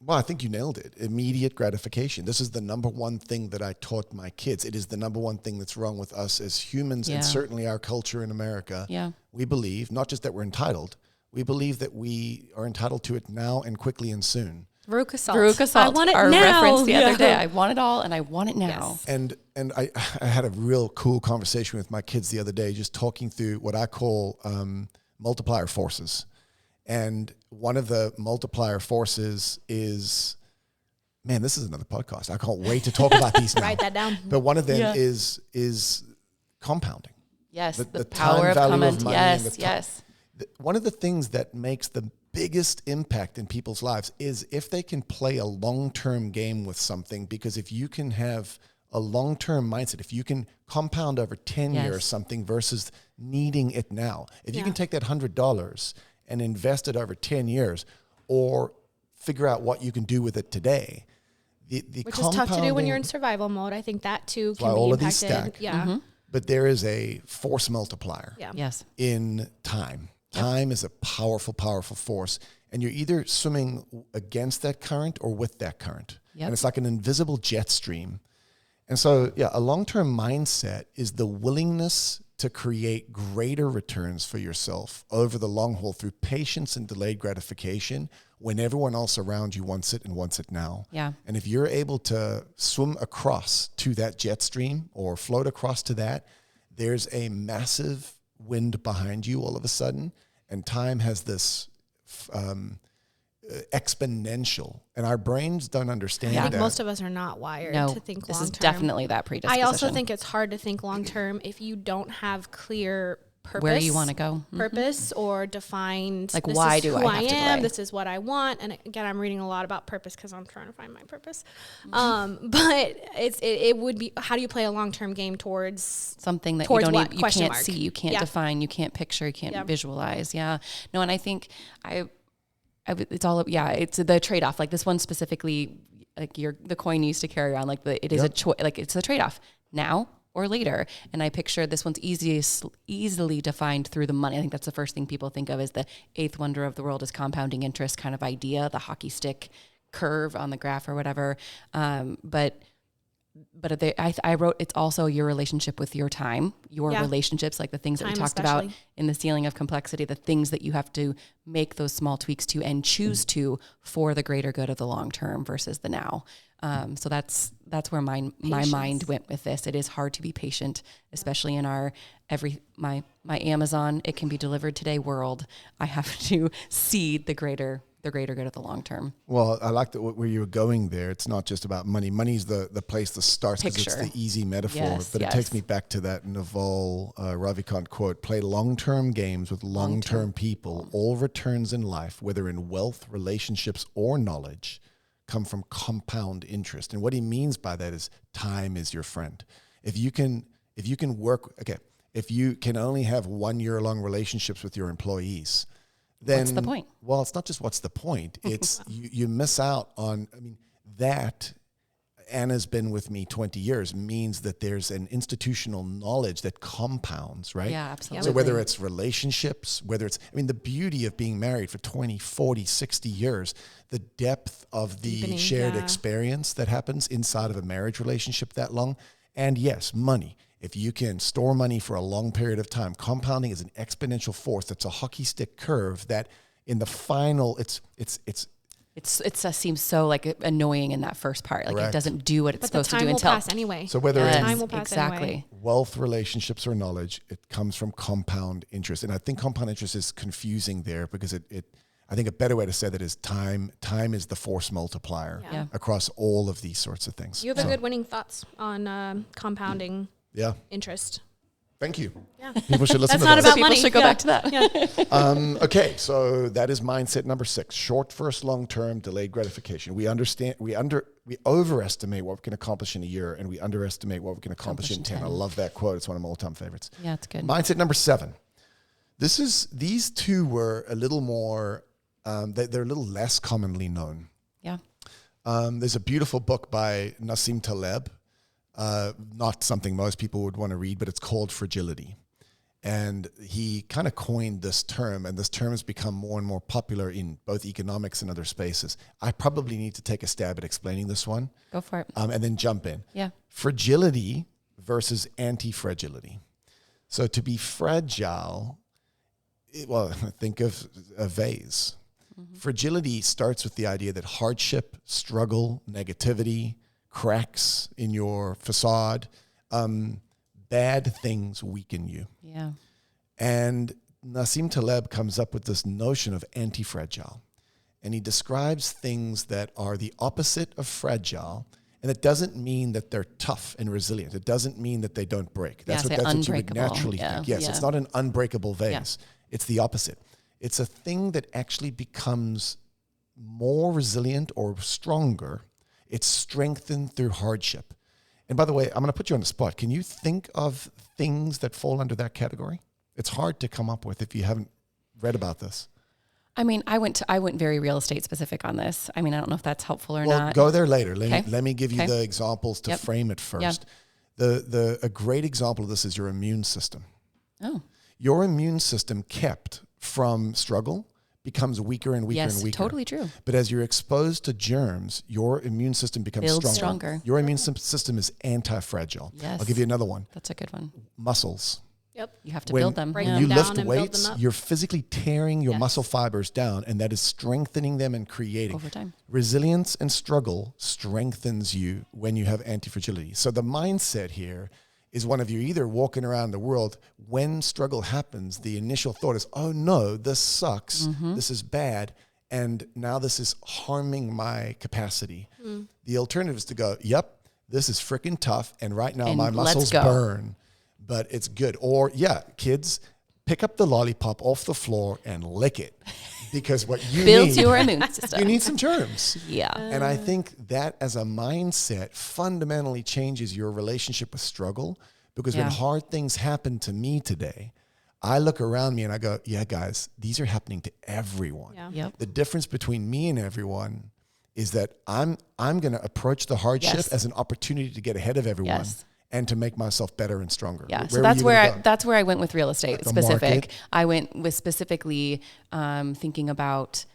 Well, I think you nailed it. Immediate gratification. This is the number one thing that I taught my kids. It is the number one thing that's wrong with us as humans and certainly our culture in America. Yeah. We believe, not just that we're entitled, we believe that we are entitled to it now and quickly and soon. Veruca Salt. I want it now. Our reference the other day. I want it all and I want it now. Yes. And I had a real cool conversation with my kids the other day, just talking through what I call multiplier forces. And one of the multiplier forces is man, this is another podcast. I can't wait to talk about these now. Write that down. But one of them is compounding. Yes, the time power of value comment. money Yes, and the yes. One of the things that makes the biggest impact in people's lives is if they can play a long-term game with something, because if you can have a long-term mindset, if you can compound over 10 years something versus needing it now, if you can take that $100 and invest it over 10 years or figure out what you can do with it today, which is tough to do when you're in survival mode. I think that too can be all impacted. of these stack. Yeah. But there is a force multiplier Yes. in time. Time is a powerful, powerful force. And you're either swimming against that current or with that current. And it's like an invisible jet stream. And so, a long-term mindset is the willingness to create greater returns for yourself over the long haul through patience and delayed gratification when everyone else around you wants it and wants it now. Yeah. And if you're able to swim across to that jet stream or float across to that, there's a massive wind behind you all of a sudden, and time has this exponential, and our brains don't understand I that. think most of us are not wired to think this long is term. definitely that predisposition. I also think it's hard to think long term if you don't have clear purpose, where you want to go, purpose or defined. Like, this why is do who I have to am? play? This is what I want. And again, I'm reading a lot about purpose because I'm trying to find my purpose. But it would be, how do you play a long term game towards something that towards you don't what? even, you Question can't mark. see, you can't define, you can't picture, you can't visualize. No, and I think it's all, it's the trade-off. Like this one specifically, like the coin you used to carry around, like it is a choice, like it's a trade-off now or later. And I picture this one's easily defined through the money. I think that's the first thing people think of is the eighth wonder of the world is compounding interest kind of idea, the hockey stick curve on the graph or whatever. But I wrote, it's also your relationship with your time, your relationships, like the things that we talked about in the ceiling of complexity, the things that you have to make those small tweaks to and choose to for the greater good of the long term versus the now. So that's where my mind went with this. It is hard to be patient, especially in our my Amazon, it can be delivered today world. I have to seed the greater good of the long term. Well, I like that where you were going there. It's not just about money. Money's the place that starts because it's the easy metaphor. But it takes me back to that Naval Ravikant quote, play long-term games with long-term people. All returns in life, whether in wealth, relationships, or knowledge, come from compound interest. And what he means by that is time is your friend. If you can work, if you can only have 1 year long relationships with your employees, then what's the point? Well, it's not just what's the point. It's you miss out on, that Anna's been with me 20 years means that there's an institutional knowledge that compounds, right? Yeah, absolutely. So whether it's relationships, whether it's, the beauty of being married for 20, 40, 60 years, the depth of the shared experience that happens inside of a marriage relationship that long. And yes, money. If you can store money for a long period of time, compounding is an exponential force. That's a hockey stick curve that in the final, it seems so like annoying in that first part. Like it doesn't do what it's supposed to do until. Time will pass anyway. So whether it's time will pass anyway. Wealth, relationships, or knowledge, it comes from compound interest. And I think compound interest is confusing there because I think a better way to say that is time. Time is the force multiplier across all of these sorts of things. You have a good winning thoughts on compounding interest. Thank you. Yeah. People should listen That's to not those. about People money. should go back to that. Okay, so that is mindset number 6. Short versus long-term delayed gratification. We overestimate what we can accomplish in a year, and we underestimate what we can accomplish in 10. I love that quote. It's one of my all-time favorites. Yeah, it's good. Mindset number 7. These two were a little more, they're a little less commonly known. Yeah. There's a beautiful book by Nassim Taleb, not something most people would want to read, but it's called Fragility. And he kind of coined this term, and this term has become more and more popular in both economics and other spaces. I probably need to take a stab at explaining this one. Go for it. And then jump in. Yeah. Fragility versus anti-fragility. So to be fragile, think of a vase. Mm-hmm. Fragility starts with the idea that hardship, struggle, negativity, cracks in your facade, bad things weaken you. Yeah. And Nassim Taleb comes up with this notion of anti-fragile. and he describes things that are the opposite of fragile. And it doesn't mean that they're tough and resilient. It doesn't mean that they don't break. That's what you would naturally think. Yes, it's not an unbreakable vase. It's the opposite. It's a thing that actually becomes more resilient or stronger. It's strengthened through hardship. And by the way, I'm going to put you on the spot. Can you think of things that fall under that category? It's hard to come up with if you haven't read about this. I mean, I went very real estate specific on this. I mean, I don't know if that's helpful or not. Well, go there later. Let me give you the examples to frame it first. Yeah. A great example of this is your immune system. Oh. Your immune system kept from struggle becomes weaker and weaker and weaker. Yes, totally true. But as you're exposed to germs, your immune system becomes stronger. Your immune system is anti-fragile. Yes. I'll give you another one. That's a good one. Muscles. Yep. You have to build them. Break When them you down lift and weights, build them up. you're physically tearing your muscle fibers down, and that is strengthening them and creating. Over time. Resilience and struggle strengthens you when you have anti-fragility. So the mindset here is one of you either walking around the world, when struggle happens, the initial thought is, oh no, this sucks, this is bad, and now this is harming my capacity. The alternative is to go, yep, this is freaking tough, and right now my muscles burn. But it's good. Or kids, pick up the lollipop off the floor and lick it, because what you builds your immune system. You need some germs. Yeah. And I think that as a mindset fundamentally changes your relationship with struggle, because when hard things happen to me today, I look around me and I go, yeah, guys, these are happening to everyone. Yeah. Yep. The difference between me and everyone is that I'm going to approach the hardship as an opportunity to get ahead of everyone. Yes. And to make myself better and stronger. Yeah, so that's where I went with real estate specific. Market. I went with specifically thinking about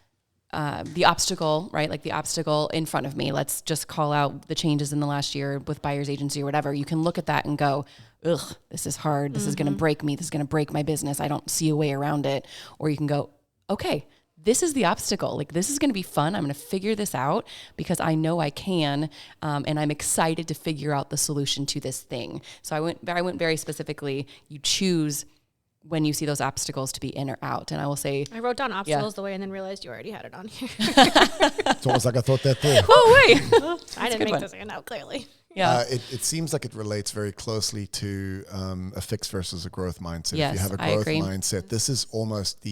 the obstacle, right? Like the obstacle in front of me. Let's just call out the changes in the last year with buyer's agency or whatever. You can look at that and go, ugh, this is hard. This is going to break me. This is going to break my business. I don't see a way around it. Or you can go, okay, this is the obstacle. Like, this is going to be fun. I'm going to figure this out because I know I can, and I'm excited to figure out the solution to this thing. So I went very specifically. You choose when you see those obstacles to be in or out. And I will say, I wrote down obstacles the way and then realized you already had it on here. It's almost like I thought that through. oh wait, I didn't make this one out clearly. Yeah. It seems like it relates very closely to a fixed versus a growth mindset. Yes, if you have a growth mindset, this is almost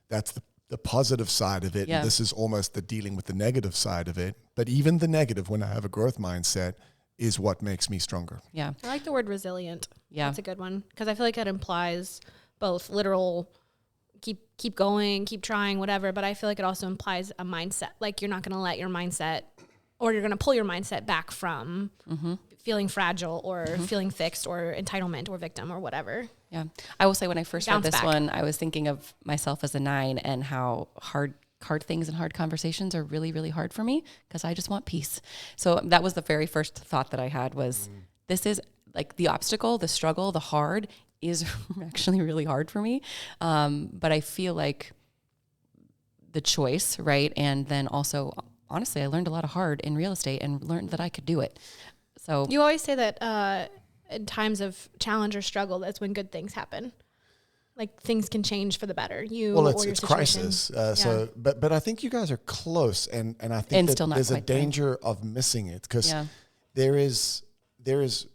that's the positive side of it. Yeah. And this is almost the dealing with the negative side of it. But even the negative, when I have a growth mindset, is what makes me stronger. Yeah. I like the word resilient. Yeah. That's a good one because I feel like it implies both literal keep going, keep trying, whatever, but I feel like it also implies a mindset. Like you're not going to let your mindset, or you're going to pull your mindset back from feeling fragile or feeling fixed or entitlement or victim or whatever. Yeah. I will say when I first read this back. one, I was thinking of myself as a 9 and how hard things and hard conversations are really, really hard for me because I just want peace. So that was the very first thought that I had was this is like the obstacle, the struggle, the hard is actually really hard for me. But I feel like the choice, right? And then also, honestly, I learned a lot of hard in real estate and learned that I could do it. So you always say that in times of challenge or struggle, that's when good things happen. Like things can change for the better. It's situation. crisis. So, but I think you guys are close, and I think that there's a danger of missing it because there is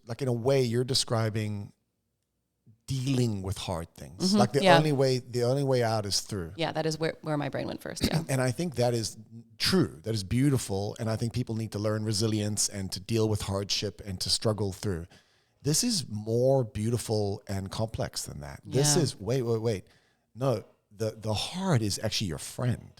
like in a way you're describing dealing with hard things. Like the only way out is through. Yeah, that is where my brain went first. Yeah. And I think that is true. That is beautiful. And I think people need to learn resilience and to deal with hardship and to struggle through. This is more beautiful and complex than that. This is, wait. No, the hard is actually your friend.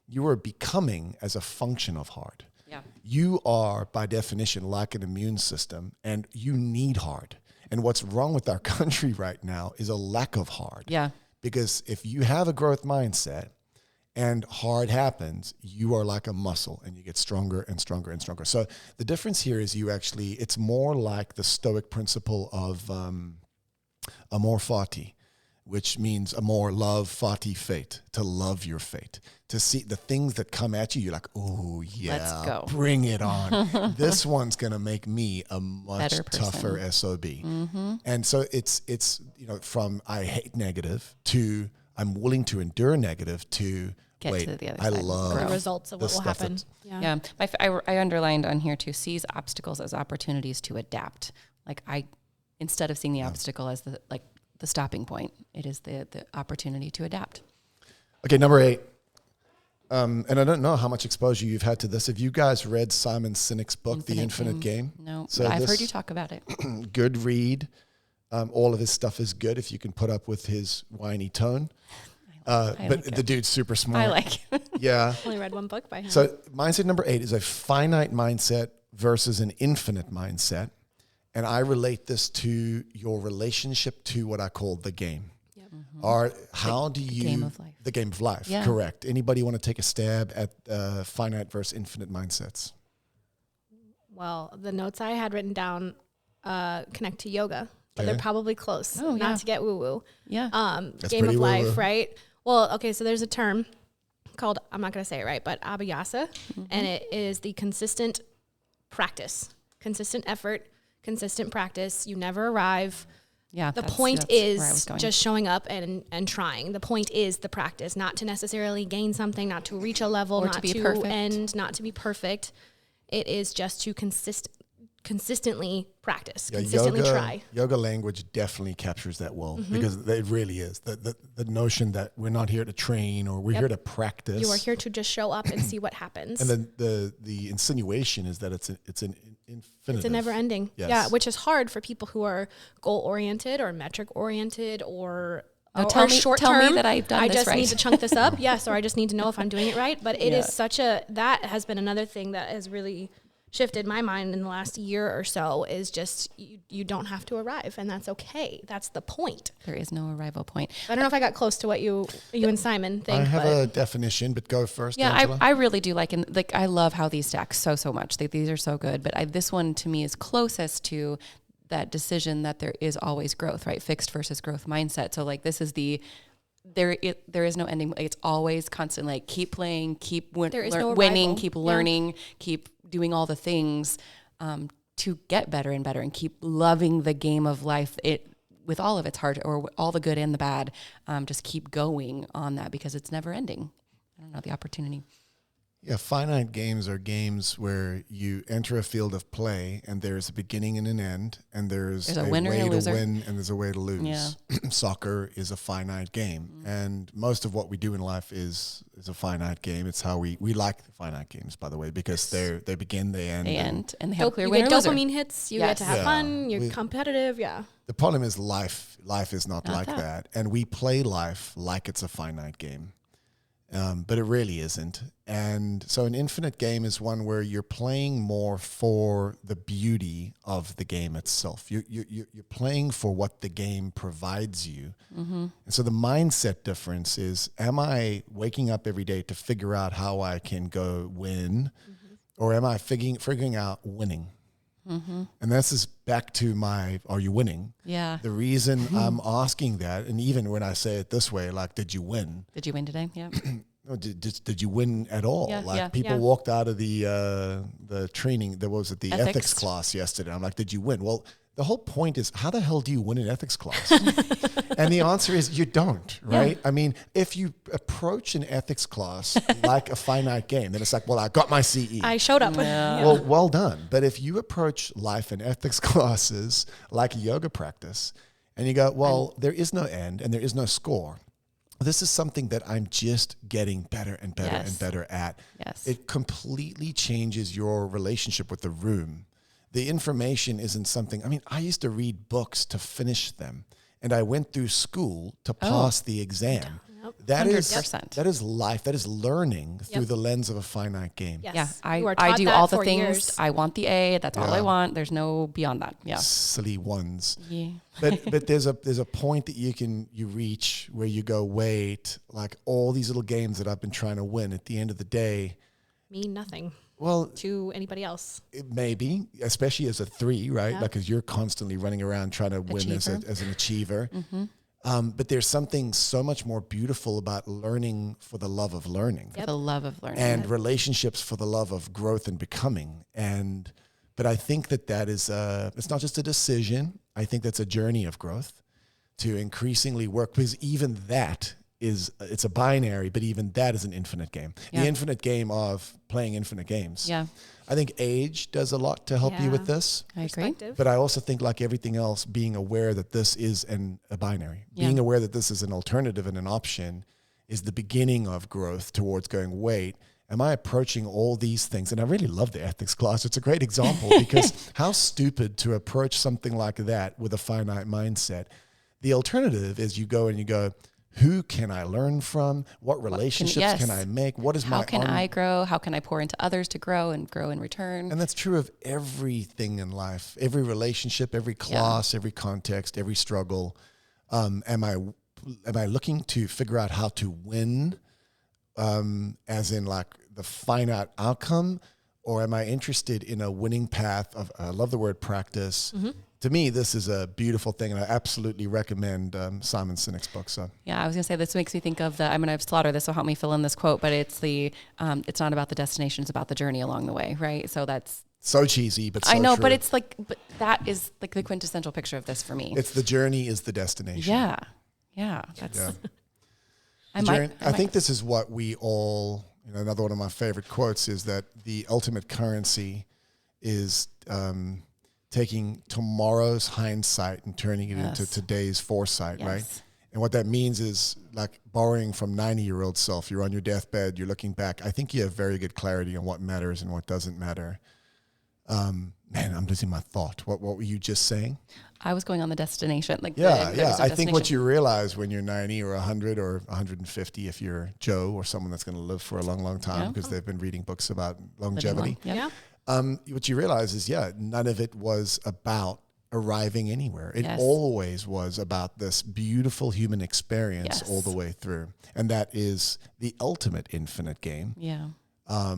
You are becoming as a function of hard. Yeah. You are, by definition, like an immune system, and you need hard. And what's wrong with our country right now is a lack of hard. Yeah. Because if you have a growth mindset and hard happens, you are like a muscle and you get stronger and stronger and stronger. So the difference here is it's more like the Stoic principle of amor fati, which means amor, love, fati, fate, to love your fate. To see the things that come at you, you're like, oh yeah, let's go. Bring it on. This one's going to make me a much tougher SOB. Mm-hmm. And so it's from I hate negative to I'm willing to endure negative to get to the other I side. love the results of what will happen. Yeah. I underlined on here too, sees obstacles as opportunities to adapt. Like instead of seeing the obstacle as the stopping point, it is the opportunity to adapt. Okay, number 8. And I don't know how much exposure you've had to this. Have you guys read Simon Sinek's book, The Infinite Game? No, So but I've heard you talk about it. Good read. All of his stuff is good if you can put up with his whiny tone. But the dude's super smart. I like it. Yeah. I've only read one book by him. So mindset number 8 is a finite mindset versus an infinite mindset. And I relate this to your relationship to what I call the game. Or how do you... The game of life. The game of life, Yeah. correct. Anybody want to take a stab at finite versus infinite mindsets? Well, the notes I had written down connect to yoga, but they're Okay. probably close. Oh, yeah. Not to get woo-woo. Yeah. That's Game of pretty life, woo-woo. right? Well, okay, so there's a term called, I'm not going to say it right, but abhyasa, and it is the consistent practice, consistent effort, consistent practice. You never arrive. Yeah. The that's point where I was is going. just showing up and trying. The point is the practice, not to necessarily gain something, not to reach a level, Or not to be to perfect. end, not to be perfect. It is just to consistently practice, consistently try. Yoga language definitely captures that well because it really is. The notion that we're not here to train or we're here to practice. You are here to just show up and see what happens. And then the insinuation is that it's an infinitive. It's a never ending. Yes. Yeah, which is hard for people who are goal oriented or metric oriented or No, tell me short term. that I've done I this just right. need to chunk this up. Yes, or I just need to know if I'm doing it right. But it is that has been another thing that has really shifted my mind in the last year or so is just you don't have to arrive, and that's okay. That's the point. There is no arrival point. I don't know if I got close to what you and Simon think. I have but a definition, but go first. Yeah, Angela. I really do like, and like I love how these stack so much. These are so good, but this one to me is closest to that decision that there is always growth, right? Fixed versus growth mindset. So like this is there is no ending. It's always constant. Like keep playing, keep There is no winning, arrival. keep Yeah. learning, keep doing all the things to get better and better, and keep loving the game of life. With all of its heart, or all the good and the bad. Just keep going on that because it's never ending. I don't know, the opportunity. Yeah, finite games are games where you enter a field of play and there's a beginning and an end, and there's a winner way and a to loser. win and there's a way to lose. Yeah. Soccer is a finite game, and most of what we do in life is a finite game. It's how we like the finite games, by the way, because they begin, they end. They end, and they have a clear you winner get loser. dopamine hits. You get to have Yeah. fun. You're competitive. Yeah. The problem is life is not like that. that, and we play life like it's a finite game. But it really isn't. And so an infinite game is one where you're playing more for the beauty of the game itself. You're playing for what the game provides you. And so the mindset difference is, am I waking up every day to figure out how I can go win, or am I figuring out winning? And this is back to are you winning? Yeah. The reason I'm asking that, and even when I say it this way, like, did you win? Did you win today? Yeah. No, did you win at all? Yeah, like yeah. people walked out of the training, there was the ethics Ethics. class yesterday. I'm like, did you win? Well, the whole point is, how the hell do you win an ethics class? And the answer is you don't, right? I mean, if you approach an ethics class like a finite game, then it's like, well, I got my CE. I showed up. Well done. But if you approach life and ethics classes like a yoga practice, and you go, well, there is no end and there is no score. This is something that I'm just getting better and better and better at. Yes. It completely changes your relationship with the room. The information isn't something, I mean, I used to read books to finish them, and I went through school to pass the exam. That is 100%. that is life. That is learning through the lens of a finite game. Yes. Yeah. You are I taught do that all the for things. years. I want the A. That's all I want. There's no beyond that. Yeah. Silly ones. Yeah. But there's a point that you reach where you go, wait, like all these little games that I've been trying to win, at the end of the day, Mean nothing well, to anybody else. it may be, especially as a 3, right? Yeah. Like, because you're constantly running around trying to win as an achiever. But there's something so much more beautiful about learning for the love of learning. For the love of learning. And relationships for the love of growth and becoming. But I think that is it's not just a decision. I think that's a journey of growth to increasingly work, because even that it's a binary, but even that is an infinite game. Yeah. The infinite game of playing infinite games. Yeah. I think age does a lot to help you with this. I agree. But I also think, like everything else, being aware that this is a binary, being aware that this is an alternative and an option is the beginning of growth towards going, wait, am I approaching all these things? And I really love the ethics class. It's a great example because how stupid to approach something like that with a finite mindset. The alternative is you go and you go, who can I learn from? What relationships can I make? What is how can I grow? How can I pour into others to grow in return? And that's true of everything in life, every relationship, every class, every context, every struggle. Am I looking to figure out how to win, as in like the finite outcome, or am I interested in a winning path of, I love the word practice. Mm-hmm. To me, this is a beautiful thing, and I absolutely recommend Simon Sinek's book. So yeah, I was gonna say this makes me think of I'm gonna slaughter this, so help me fill in this quote, but it's it's not about the destination, it's about the journey along the way, right? So that's so cheesy, but so I know, true. but that is like the quintessential picture of this for me. It's the journey is the destination. Yeah, that's. Yeah. I think this is what we all. Another one of my favorite quotes is that the ultimate currency is taking tomorrow's hindsight and turning it into today's foresight, right? And what that means is like borrowing from 90-year-old self. You're on your deathbed, you're looking back. I think you have very good clarity on what matters and what doesn't matter. Man, I'm losing my thought. What were you just saying? I was going on the destination. I think what you realize when you're 90 or 100 or 150, if you're Joe or someone that's going to live for a long, long time because they've been reading books about longevity. What you realize is, none of it was about arriving anywhere. It always was about this beautiful human experience all the way through. And that is the ultimate infinite game. Yeah.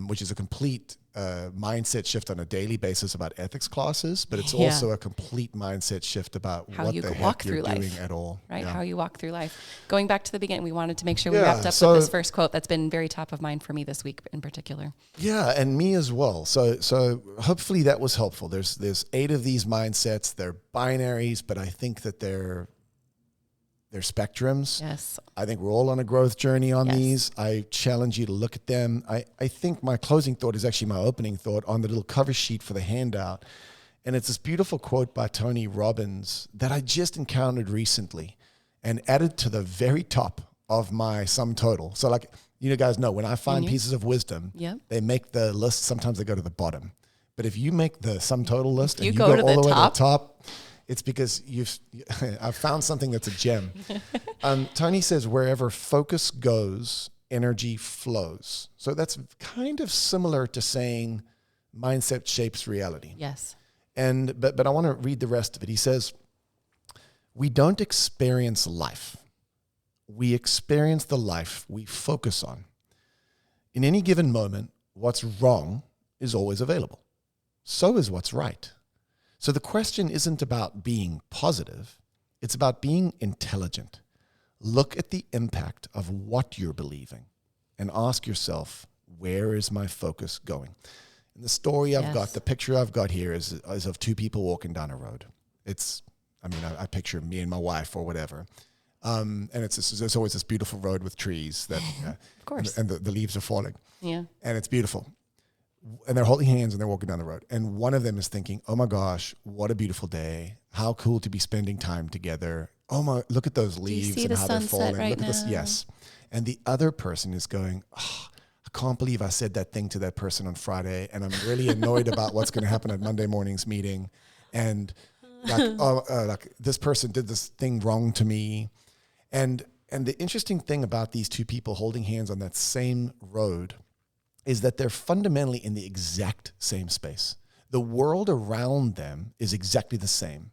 Which is a complete mindset shift on a daily basis about ethics classes, but it's also a complete mindset shift about how what you the walk heck you're through doing life, at all. Right? How you walk through life. Going back to the beginning, we wanted to make sure we wrapped up with this first quote that's been very top of mind for me this week in particular. Yeah, and me as well. So hopefully that was helpful. There's 8 of these mindsets. They're binaries, but I think that they're spectrums. Yes. I think we're all on a growth journey on these. I challenge you to look at them. I think my closing thought is actually my opening thought on the little cover sheet for the handout. And it's this beautiful quote by Tony Robbins that I just encountered recently and added to the very top of my sum total. So like, you guys know, when I find pieces of wisdom, they make the list. Sometimes they go to the bottom. But if you make the sum total list and you go all the way to the top, it's because I've found something that's a gem. Tony says, wherever focus goes, energy flows. So that's kind of similar to saying mindset shapes reality. Yes. But I want to read the rest of it. He says, we don't experience life. We experience the life we focus on. In any given moment, what's wrong is always available. So is what's right. So the question isn't about being positive. It's about being intelligent. Look at the impact of what you're believing and ask yourself, where is my focus going? And the story I've got, the picture I've got here is of 2 people walking down a road. I picture me and my wife or whatever. And there's always this beautiful road with trees that, of course, and the leaves are falling. Yeah. And it's beautiful. And they're holding hands and they're walking down the road. And one of them is thinking, oh my gosh, what a beautiful day. How cool to be spending time together. Oh my, look at those leaves and how they're falling. Right look at this. Yes. And the other person is going, oh, I can't believe I said that thing to that person on Friday. And I'm really annoyed about what's going to happen at Monday morning's meeting. And like this person did this thing wrong to me. And the interesting thing about these 2 people holding hands on that same road is that they're fundamentally in the exact same space. The world around them is exactly the same.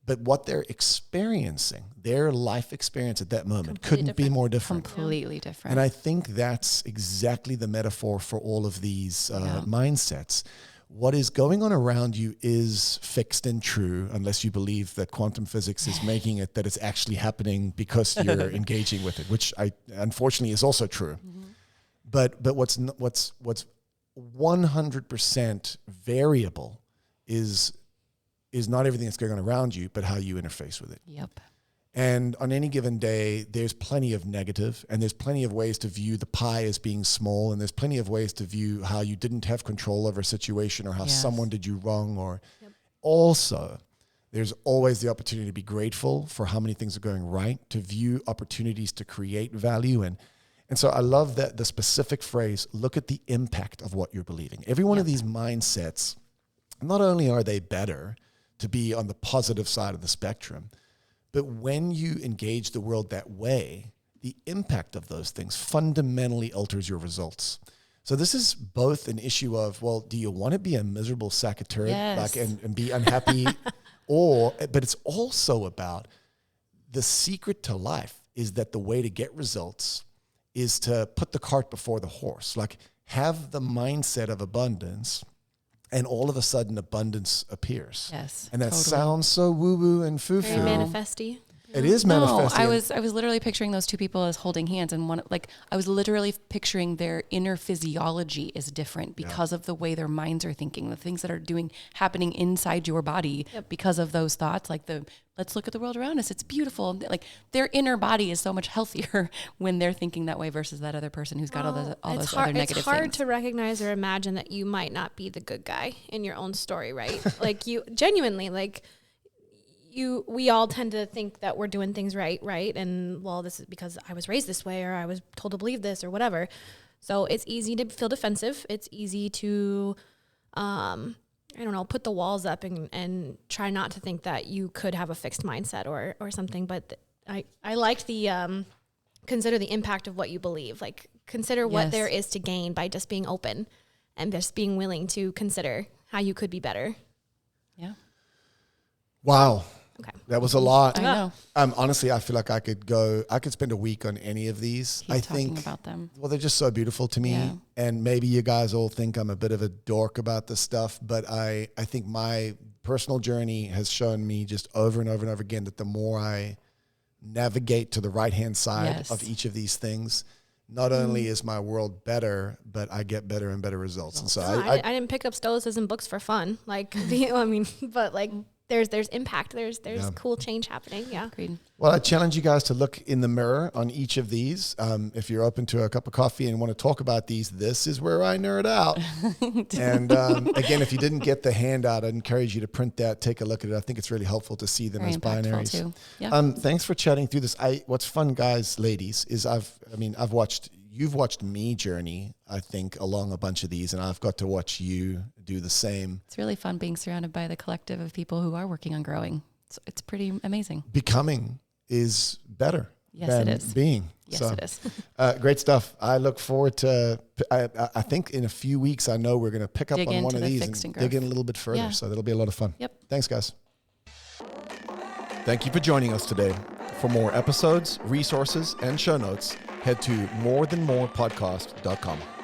But what they're experiencing, their life experience at that moment, couldn't be more different. Completely different. And I think that's exactly the metaphor for all of these mindsets. What is going on around you is fixed and true, unless you believe that quantum physics is making it that it's actually happening because you're engaging with it, which unfortunately is also true. Mm-hmm. But what's 100% variable is not everything that's going on around you, but how you interface with it. Yep. And on any given day, there's plenty of negative, and there's plenty of ways to view the pie as being small, and there's plenty of ways to view how you didn't have control over a situation or how someone did you wrong. Or also, there's always the opportunity to be grateful for how many things are going right, to view opportunities to create value. And so I love that the specific phrase, look at the impact of what you're believing. Every one of these mindsets, not only are they better to be on the positive side of the spectrum, but when you engage the world that way, the impact of those things fundamentally alters your results. So this is both an issue of, well, do you want to be a miserable sack of turd, and be unhappy? But it's also about the secret to life is that the way to get results is to put the cart before the horse. Like, have the mindset of abundance, and all of a sudden abundance appears. Yes. And that sounds so woo-woo and foo-foo. Very manifesty. It is manifesting. I was literally picturing those two people as holding hands, and I was literally picturing their inner physiology is different because of the way their minds are thinking, the things that are happening inside your body because of those thoughts. Like let's look at the world around us. It's beautiful. Like their inner body is so much healthier when they're thinking that way versus that other person who's got all those other negative things. It's hard to recognize or imagine that you might not be the good guy in your own story, right? Like you genuinely, we all tend to think that we're doing things right? And well, this is because I was raised this way, or I was told to believe this, or whatever. So it's easy to feel defensive. It's easy to, put the walls up and try not to think that you could have a fixed mindset or something. But I liked the consider the impact of what you believe. Like consider what there is to gain by just being open and just being willing to consider how you could be better. Yeah. Wow. Okay. That was a lot. I know. Honestly, I feel like I could spend a week on any of these. I think talking about them. Well, they're just so beautiful to me. Yeah. And maybe you guys all think I'm a bit of a dork about this stuff, but I think my personal journey has shown me just over and over and over again that the more I navigate to the right-hand side of each of these things, not only is my world better, but I get better and better results. And so I didn't pick up Stoicism books for fun. There's impact. There's cool change happening. Yeah. Agreed. Well, I challenge you guys to look in the mirror on each of these. If you're open to a cup of coffee and want to talk about these, this is where I nerd out. And again, if you didn't get the handout, I'd encourage you to print that, take a look at it. I think it's really helpful to see them Very as impactful binaries. too. Yeah. Thanks for chatting through this. What's fun, guys, ladies, is you've watched me journey, I think, along a bunch of these, and I've got to watch you do the same. It's really fun being surrounded by the collective of people who are working on growing. It's pretty amazing. Becoming is better than it is. Being. Yes, so, it is. Great stuff. I look forward to, I think in a few weeks, I know we're going to pick up on one of these and dig in a little bit further. Yeah. So that'll be a lot of fun. Yep. Thanks, guys. Thank you for joining us today. For more episodes, resources, and show notes, head to morethanmorepodcast.com.